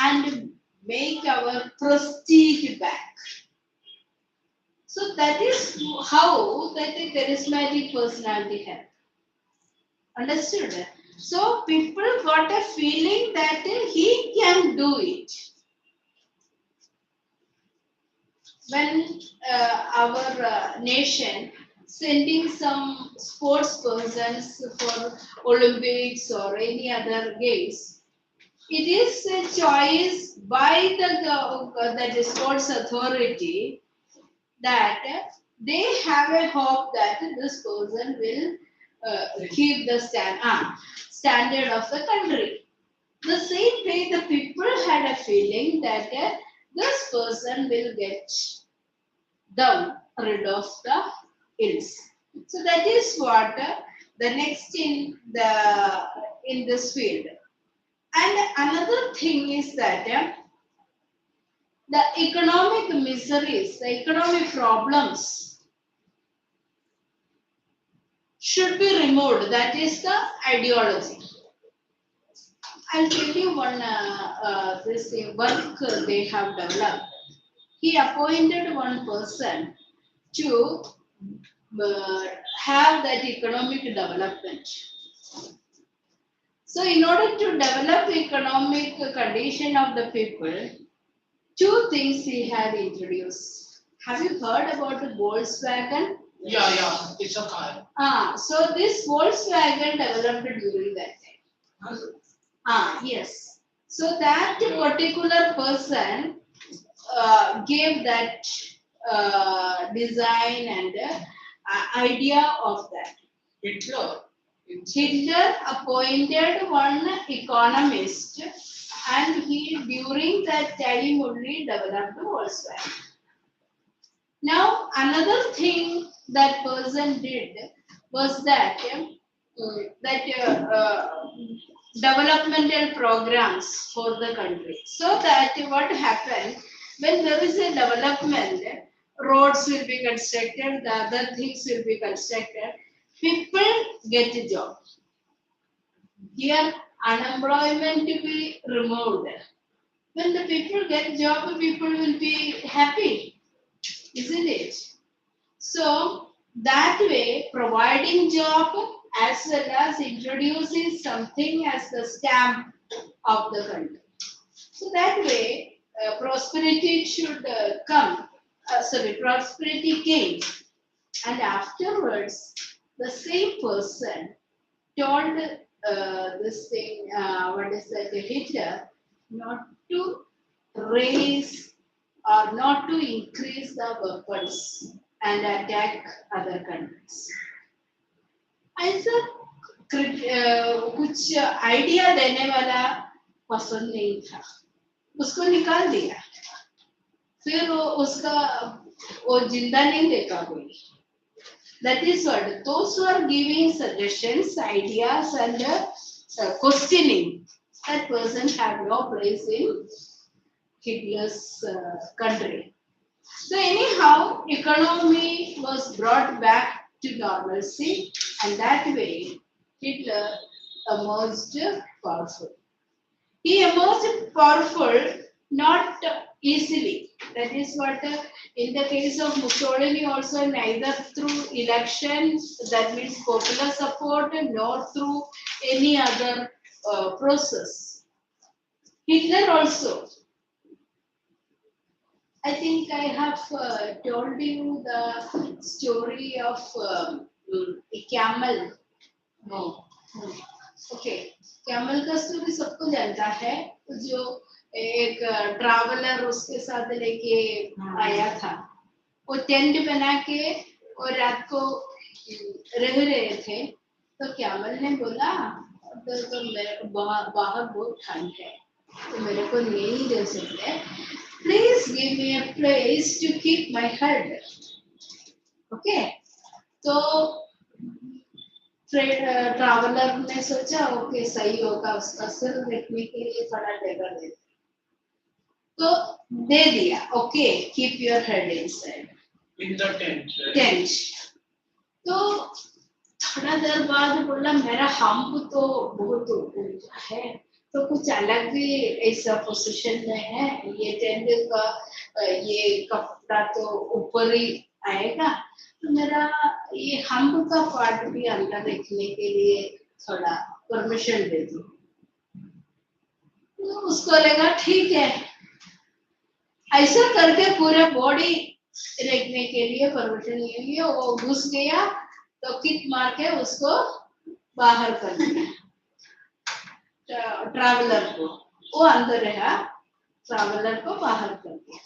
and make our prestige back. So that is how that a charismatic personality help. Understood? So people got a feeling that he can do it. When our nation sending some sports persons for Olympics or any other games, it is a choice by the sports authority that they have a hope that this person will keep the standard of the country. The same way, the people had a feeling that this person will get down, rid of the ills. So that is what the next in this field. And another thing is that the economic miseries, the economic problems should be removed. That is the ideology. I'll tell you one this work they have developed. He appointed one person to have that economic development. So, in order to develop the economic condition of the people, two things he had introduced. Have you heard about the Volkswagen? Yeah, it's a car. So this Volkswagen developed during that time. Yes. So that particular person gave that design and idea of that. Hitler. Hitler appointed one economist, and he during that time only developed Volkswagen. Now another thing that person did was that developmental programs for the country. So that what happened when there is a development, roads will be constructed, the other things will be constructed, people get a job. Here unemployment will be removed. When the people get job, people will be happy, isn't it? So that way, providing job as well as introducing something as the stamp of the country. So that way, prosperity should prosperity came. And afterwards, the same person told this thing, what is that, Hitler, not to raise or not to increase the weapons and attack other countries. ऐसा कुछ idea देने वाला पसंद नहीं था, उसको निकाल दिया. फिर उसका वो जिंदा नहीं देखा कोई. That is what those who are giving suggestions, ideas, and questioning, that person have no place in Hitler's country. So anyhow, economy was brought back to normalcy, and that way Hitler emerged powerful. He emerged powerful not easily. That is what in the case of Mussolini also neither through elections, that means popular support, nor through any other process. Hitler also. I think I have told you the story of camel. No. Okay. Camel का story सबको जानता है जो एक traveller उसके साथ लेके आया था वो टेंट बना के और रात को रह रहे थे तो कैमल ने बोला तो मेरे को बाहर बहुत ठंड है तो मेरे को नहीं रह सकते please give me a place to keep my head okay तो ट्रैवलर ने सोचा ओके सही होगा उसका सिर देखने के लिए थोड़ा जगह दे तो दे दिया okay keep your head inside In the tent. Tent तो थोड़ा देर बाद बोला मेरा हम्प तो बहुत ऊंचा है तो कुछ अलग भी ऐसा पोजीशन में है ये टेंट का ये कपड़ा तो ऊपर ही आएगा तो मेरा ये हम्प का पार्ट भी अंदर देखने के लिए थोड़ा परमिशन दे दो तो उसको लगा ठीक है ऐसा करके पूरा बॉडी देखने के लिए परमिशन ले लिया वो घुस गया तो किक मार के उसको बाहर कर दिया ट्रैवलर को वो अंदर रहा ट्रैवलर को बाहर कर दिया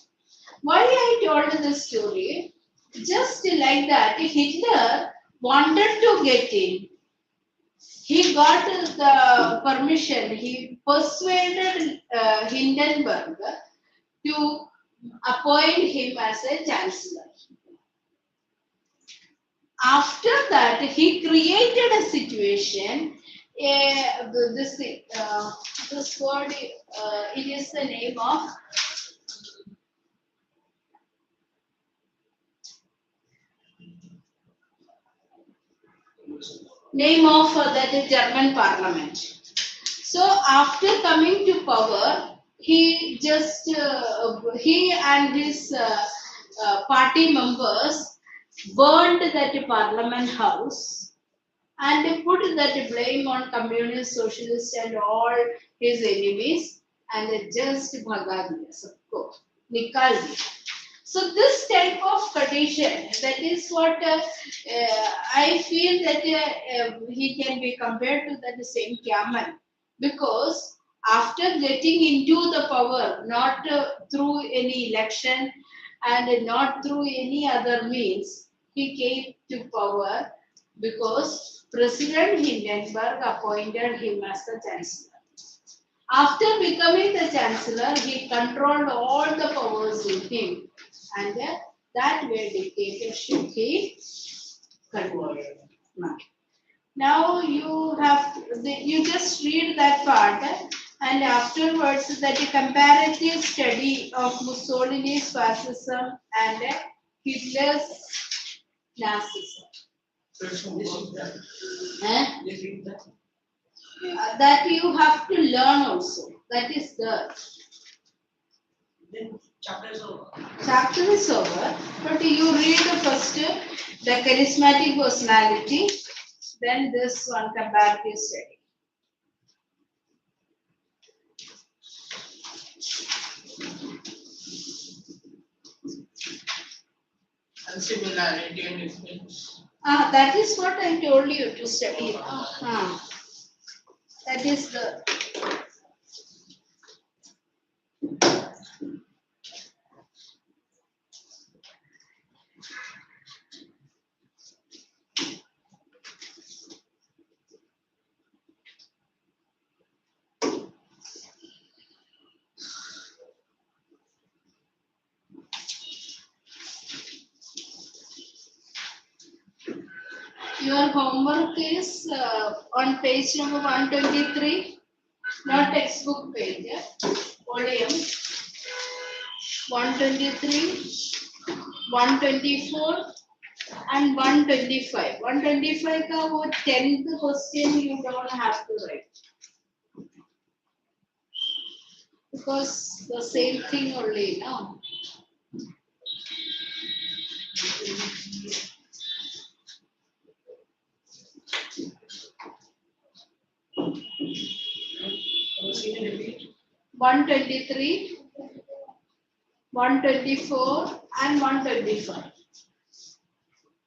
Why I told this story? Just like that, Hitler wanted to get in. He got the permission. He persuaded Hindenburg to appoint him as a chancellor. After that, he created a situation. This word, it is the name of that German parliament. So after coming to power, he and his party members burned that parliament house and put that blame on communist, socialist and all his enemies and just bhaga diya sabko, nikal diya. So this type of condition, that is what I feel that he can be compared to that same camel, because after getting into the power, not through any election and not through any other means, he came to power because President Hindenburg appointed him as the chancellor. After becoming the chancellor, he controlled all the powers in him, and that way dictatorship he converted. Now you just read that part, and afterwards that comparative study of Mussolini's fascism and Hitler's Nazism. That you have to learn also. That is the Then chapter is over. chapter is over, but you read first the charismatic personality, then this one comparative study. And similarity and difference. That is what I told you to study. That is the Your homework is on page number 123, not textbook page, volume 123, 124 and 125. 125 का वो 10th question you don't have to write. Because the same thing only, no? Can you repeat? 123, 124 and 125.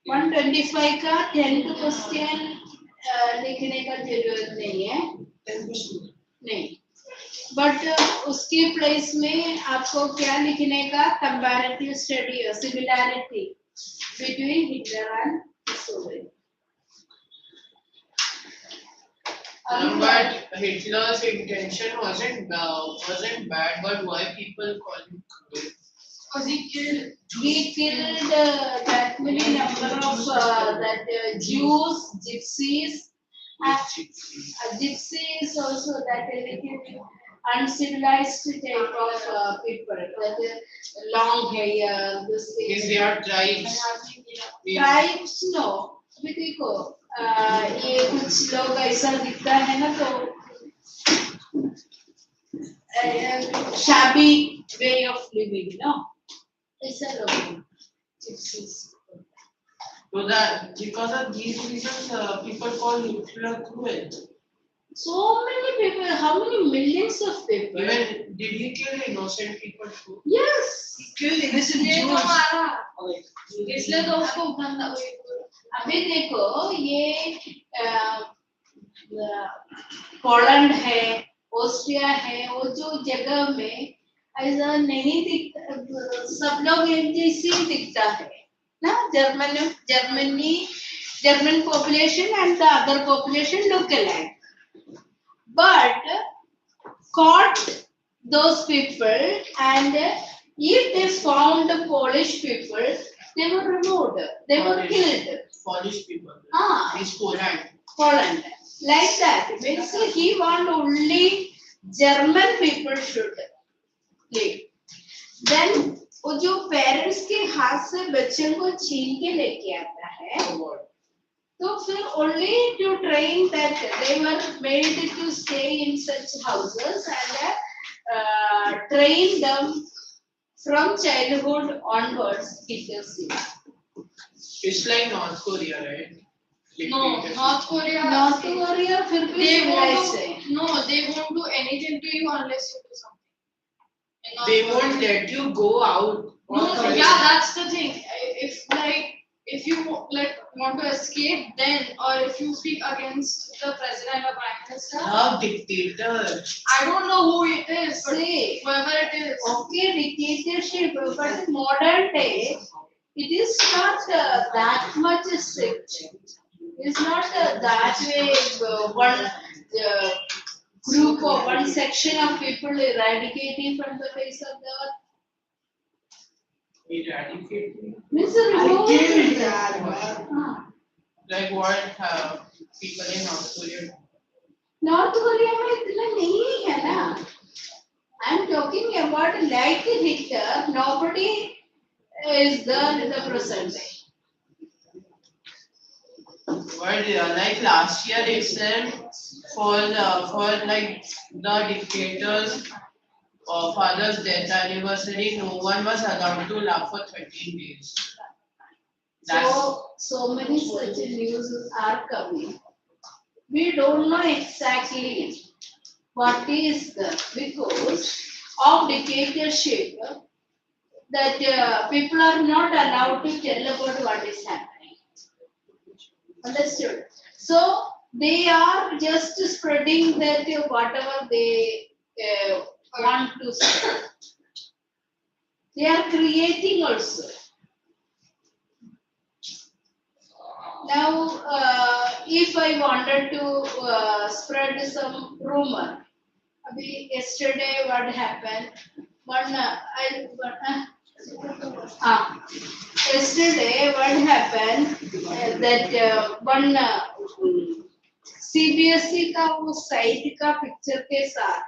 125 का 10th question लिखने का जरूरत नहीं है, नहीं. But उसके प्लेस में आपको क्या लिखने का, comparative study, similarity between Hitler and Mussolini. But Hitler's intention wasn't bad, but why people call him cruel? Because He killed that many number of Jews, gypsies, gypsies also that a little uncivilized type of people, that long hair, this thing. Is their tribes? Tribes no, अभी देखो ये कुछ लोग ऐसा दिखता है ना तो shabby way of living, no? ऐसा लोग gypsies. So that because of these reasons, people call Hitler cruel. So many people, how many millions of people? Even did he kill innocent people too? Yes. He killed innocent ये तो Jews. हमारा, इसलिए तो उसको गंदा अभी देखो ये पोलैंड है, ऑस्ट्रिया है, वो जो जगह में ऐसा नहीं दिखता, सब लोग एक जैसे दिखता है ना. German population and the other population look alike, but caught those people, and if they found the Polish people, they were removed, they were killed. Polish people. It's Poland. Poland. Like that. Means he want only German people should live. Then वो जो parents के हाथ से बच्चों को छीन के लेके आता है, तो फिर only to train that they were made to stay in such houses and train them from childhood onwards. It's like North Korea, right? No, North Korea. फिर भी They civilized won't है. do, no, they won't do anything to you unless you do something. In North They Korea. won't let you go out. No, yeah, that's the thing. If you like want to escape, then or if you speak against the president or prime minister, Dictator. I don't know who it is, but See, whoever it is. okay, dictatorship, but in modern day, it is not that much strict. It's not that way. One group or one section of people eradicating from the face of the earth. Eradicating. Means removing. Like what people in North Korea do. North Korea में इतना नहीं है ना. I'm talking about like Hitler. Nobody is there in the present day. But like last year itself, for like the dictators' father's death anniversary, no one was allowed to laugh for 13 days. So many such news are coming. We don't know exactly what is the because of dictatorship that people are not allowed to tell about what is happening. Understood? So they are just spreading that whatever they want to say. They are creating also. Now, if I wanted to spread some rumor, yesterday what happened? Ah, yesterday, what happened that one CBSE का वो site का picture के साथ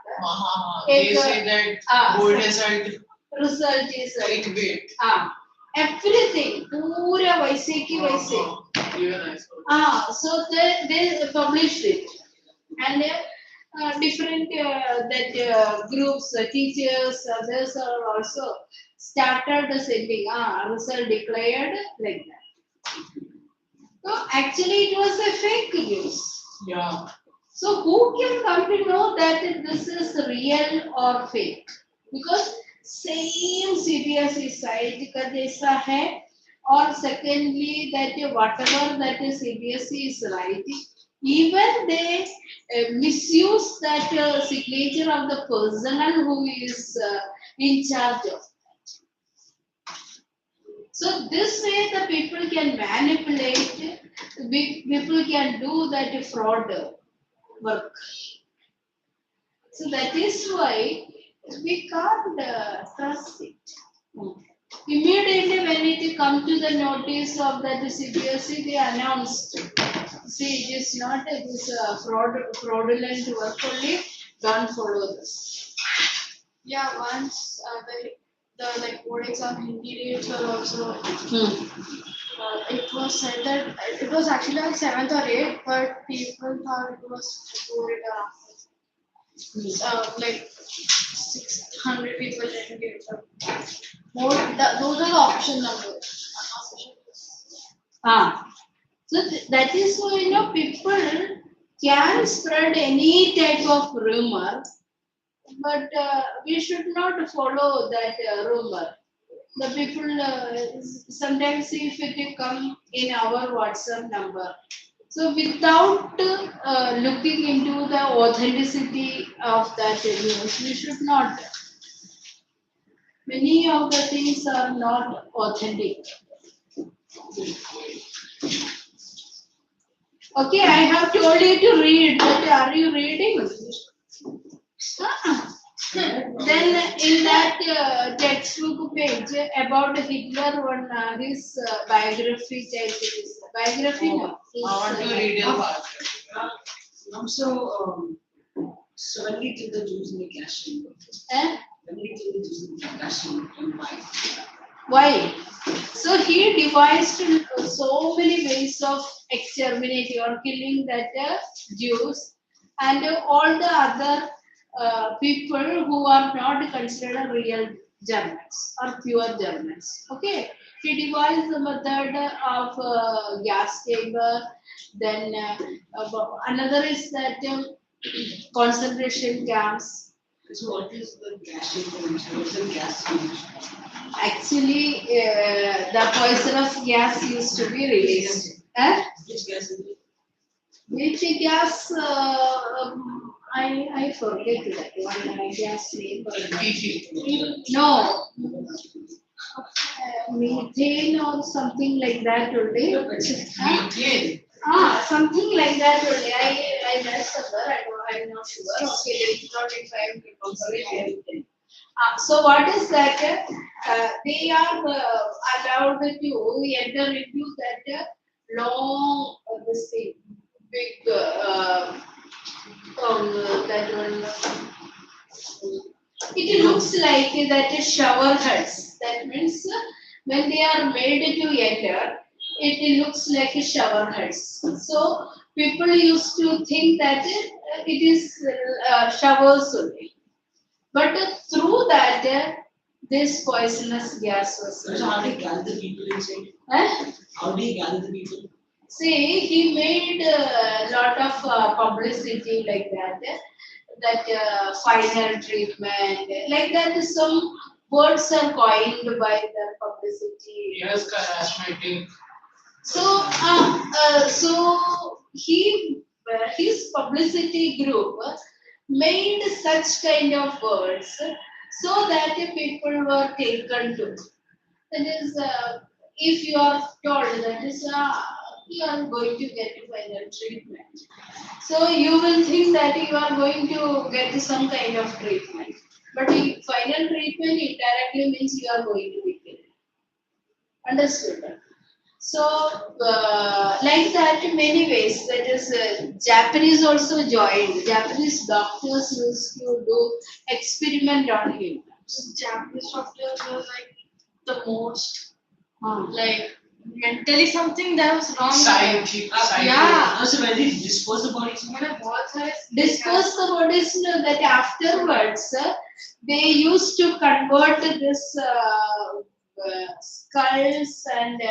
They एक say that board result result is clickbait. हाँ everything पूरा वैसे की वैसे Even I saw. हाँ so they published it and different that groups teachers others are also started sending result declared like that. So actually it was a fake news. Yeah. So who can come to know that this is real or fake? Because same CBSE site का जैसा है और secondly that whatever that CBSE is writing, even they misuse that signature of the person who is in charge of. So this way the people can manipulate, people can do that fraud work. So that is why we can't trust it. Immediately when it come to the notice of that CBSE, they announced, see it is not this fraudulent work only, don't follow this. Yeah, once the like board exam Hindi dates were also it was said that it was actually on 7th or 8th, but people thought it was before it like 600 people didn't get it. More, those are the option numbers. So that is why people can spread any type of rumor, but we should not follow that rumor. The people sometimes if it come in our WhatsApp number. So without looking into the authenticity of that news, we should not. Many of the things are not authentic. Okay, I have told you to read, but are you reading? Then in that textbook page about Hitler, one his biography type is biography. No, I want to read your part. So when we did the Jews in the cash chamber, Eh? when we did the Jews in the cash chamber, and why? Why? So he devised so many ways of exterminating or killing that Jews and all the other people who are not considered real Germans or pure Germans. Okay, he devised the method of gas chamber. Then another is that concentration camps. So what is the gas chamber? What is the gas chamber? Actually, the poisonous gas used to be released. Eh? Which gas is it? Which gas? I forget that one gas name. No, methane or something like that only. Methane. Something like that only. I messed up there. I'm not sure. Okay, it's not if I'm remembering. So what is that? They are allowed to enter into that long, this thing, big, that one. It looks like that shower heads. That means when they are made to enter, it looks like a shower heads. So people used to think that it is showers only. But through that, this poisonous gas was. So how do you gather the people inside? Eh? How do you gather the people? See, he made a lot of publicity like that, final treatment, like that. Some words are coined by the publicity. Yes, charismatic. So his publicity group made such kind of words so that the people were taken to. That is, if you are told that is you are going to get final treatment, so you will think that you are going to get some kind of treatment. But if final treatment indirectly means you are going to be killed. Understood? So, like that, in many ways, that is, Japanese also joined. Japanese doctors used to do experiment on him. Japanese doctors were like the most Huh. like mentally something that was wrong. Psychic, Yeah. Also, when they dispose the bodies, मैंने बहुत सारे Dispose the bodies that afterwards they used to convert this skulls and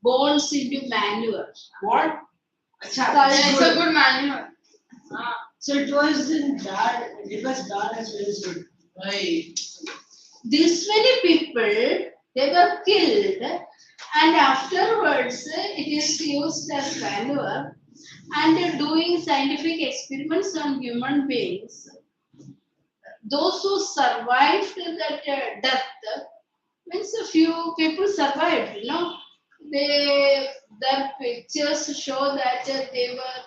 bones into manure. what? Skulls. It's a good manual. So it wasn't bad. It was bad as well as good. Right. This many people they were killed, and afterwards it is used as manure. And doing scientific experiments on human beings, those who survived that death, means a few people survived, their pictures show that they were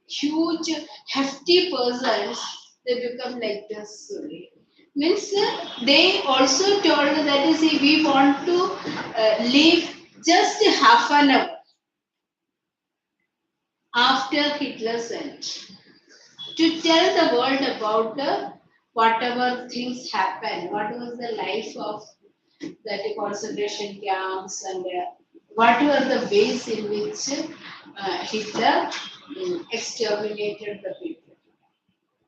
huge, hefty persons. They become like this only. Means they also told that is, we want to live just half an hour after Hitler's end, to tell the world about whatever things happened, what was the life of that concentration camps, and what were the ways in which Hitler exterminated the people.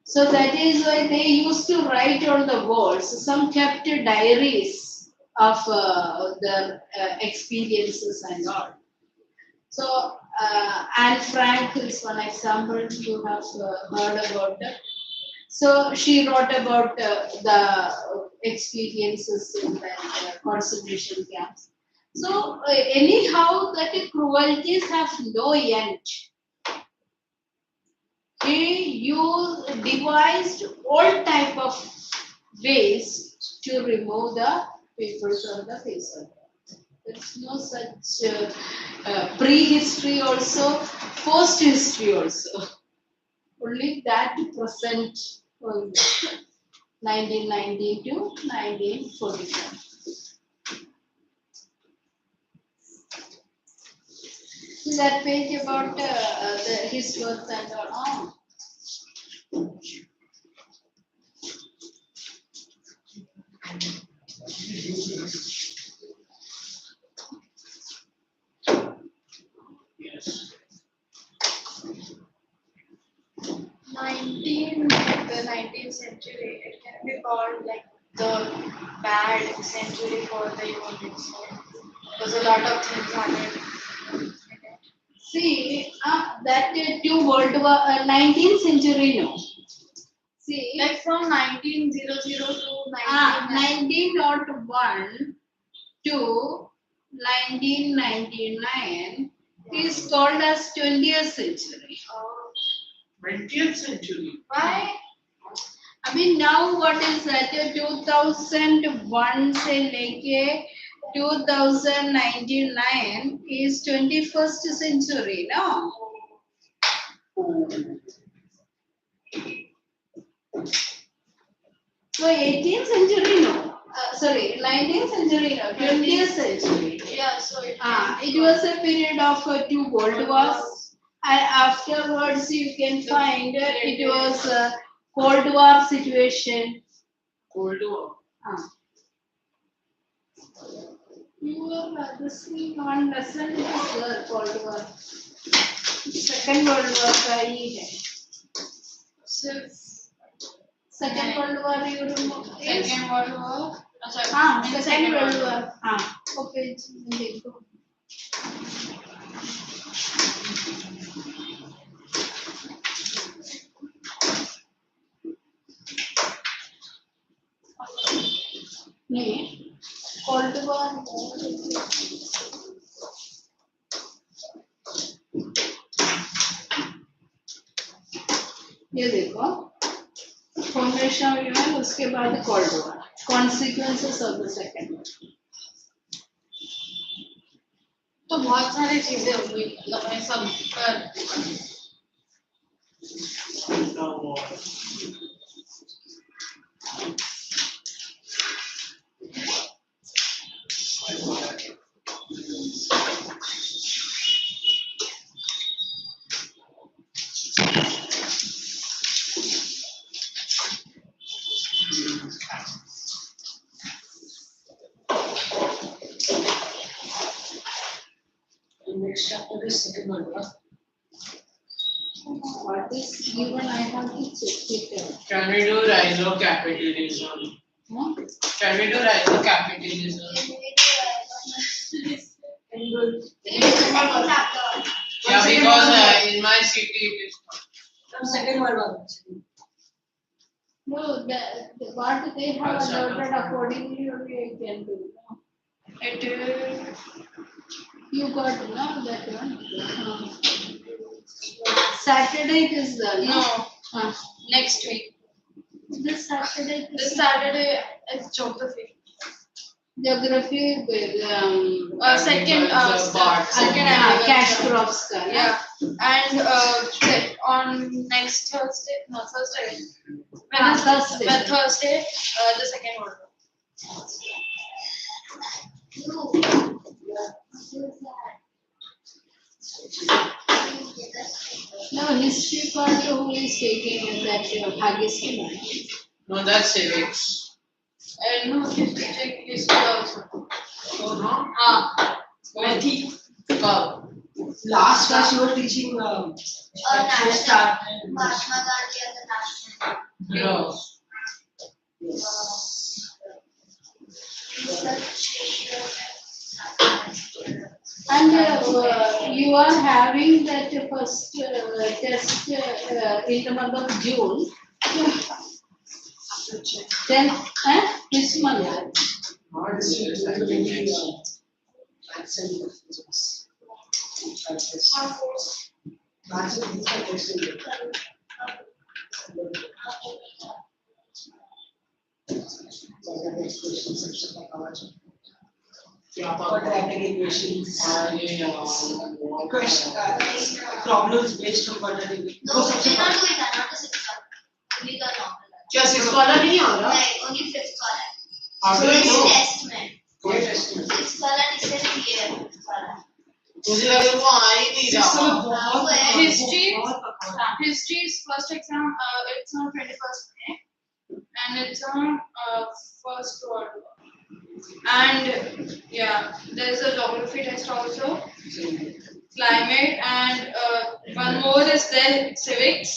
So that is why they used to write on the walls. Some kept diaries of their experiences and all. So, Anne Frank is one example you have heard about it. So, she wrote about the experiences in the concentration camps. So, anyhow, that cruelties have no end. You devised all type of ways to remove the people from the face of earth. There's no such prehistory also, post history also. Only that present only. 1990 to 1945. See that page about his birth and all. Oh. 19th century, it can be called like the bad century for the human beings. Because a lot of things happened in it. See, that two World War, 19th century no. See, Like from 1900 to 1901 to 1999 is called as 20th century. 20th century. Why? I mean, now what is that? 2001 से लेके 2099 is 21st century, no? So 18th century, no. Sorry, 19th century, no. 20th century. Yeah, so it It was a period of two world wars. And afterwards, you can find it was a Cold War situation. Cold War. You are listening on lesson is Cold War. Second World War का ही है. Second World War you remember? Second World War. Second World War. Okay, देखो. नहीं, Cold War. ये देखो, formation of UN, उसके बाद Cold War. Consequences of the Second War. तो बहुत सारी चीजें हुई, मतलब मैं सब कर next chapter is second World War. What is even I have to check it out. Can we do rise of capitalism? Huh? Can we do rise of capitalism? Yeah, because in my city it is. From second World War. No, what they have Also, allotted accordingly only I can do. No? It You got no that one. Saturday it is the no Huh. next week. This Saturday. it is This Saturday is geography. Geography. Second part. second Cash agriculture. crops. Ka, na? Yeah, and on next Thursday, no Thursday, Thursday. Thursday, the second one. No, history part who is taking that Bhagyasri. No, that's civics. No, history also. Oh no? Methi. Cup. Last class you were teaching start. Mahatma Gandhi and the national. No. And you are having that first test in the month of June. Then, which month? Not serious, I think it's. Quadratic equations. Problems based on quadratic equations. No, we're not doing that, not the sixth one. Only the normal one. क्या six वाला नहीं आ रहा? Right, only fifth one. How do you This know? test में. What test? Sixth वाला इससे clear वाला. मुझे लगा वो आ ही नहीं रहा. History's first exam, it's on 21st May, and it's on first World War. And yeah, there's a geography test also, climate, and one more is there, civics,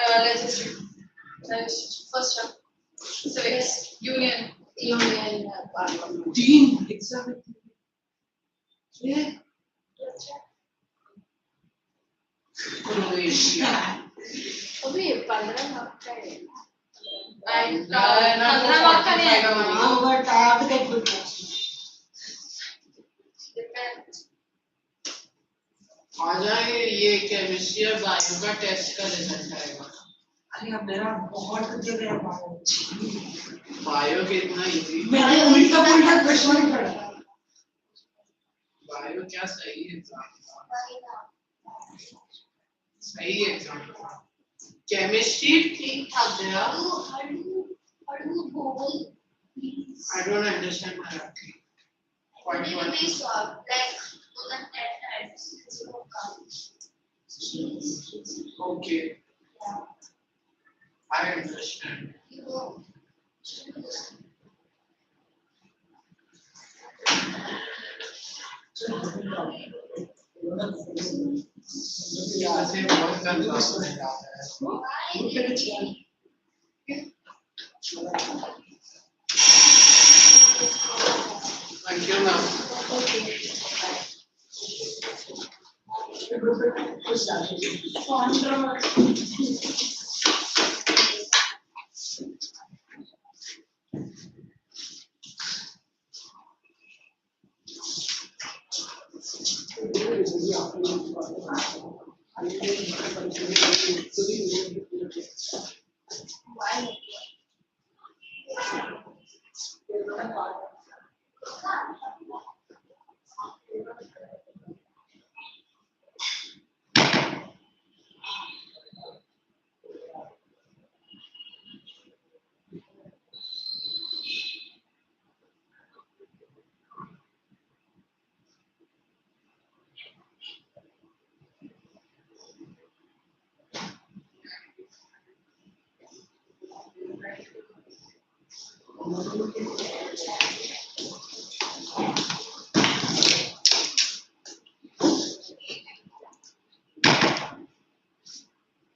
legislative, first one, civics, union. Parliament. Dean exam. Yeah. Croatia. अभी 15 mark का है. And No, no, 15 mark का नहीं आएगा no. ma'am. But I have to get good marks. Depends. आ जाए ये chemistry और bio का टेस्ट का रिजल्ट आएगा. अरे अब मेरा बहुत कुछ गया बायो कितना इजी. मैंने उल्टा पुल्टा क्वेश्चन पढ़ा. बायो क्या सही एग्जाम था. सही एग्जाम था. केमिस्ट्री ठीक था जरा. How do you Google these? I don't understand Marathi. Quite It will well. be solved like more than 10 times. It will come. Okay, Yeah. I understand. You go. यहाँ से बहुत confuse हो जाता है. Thank you, ma'am. Why?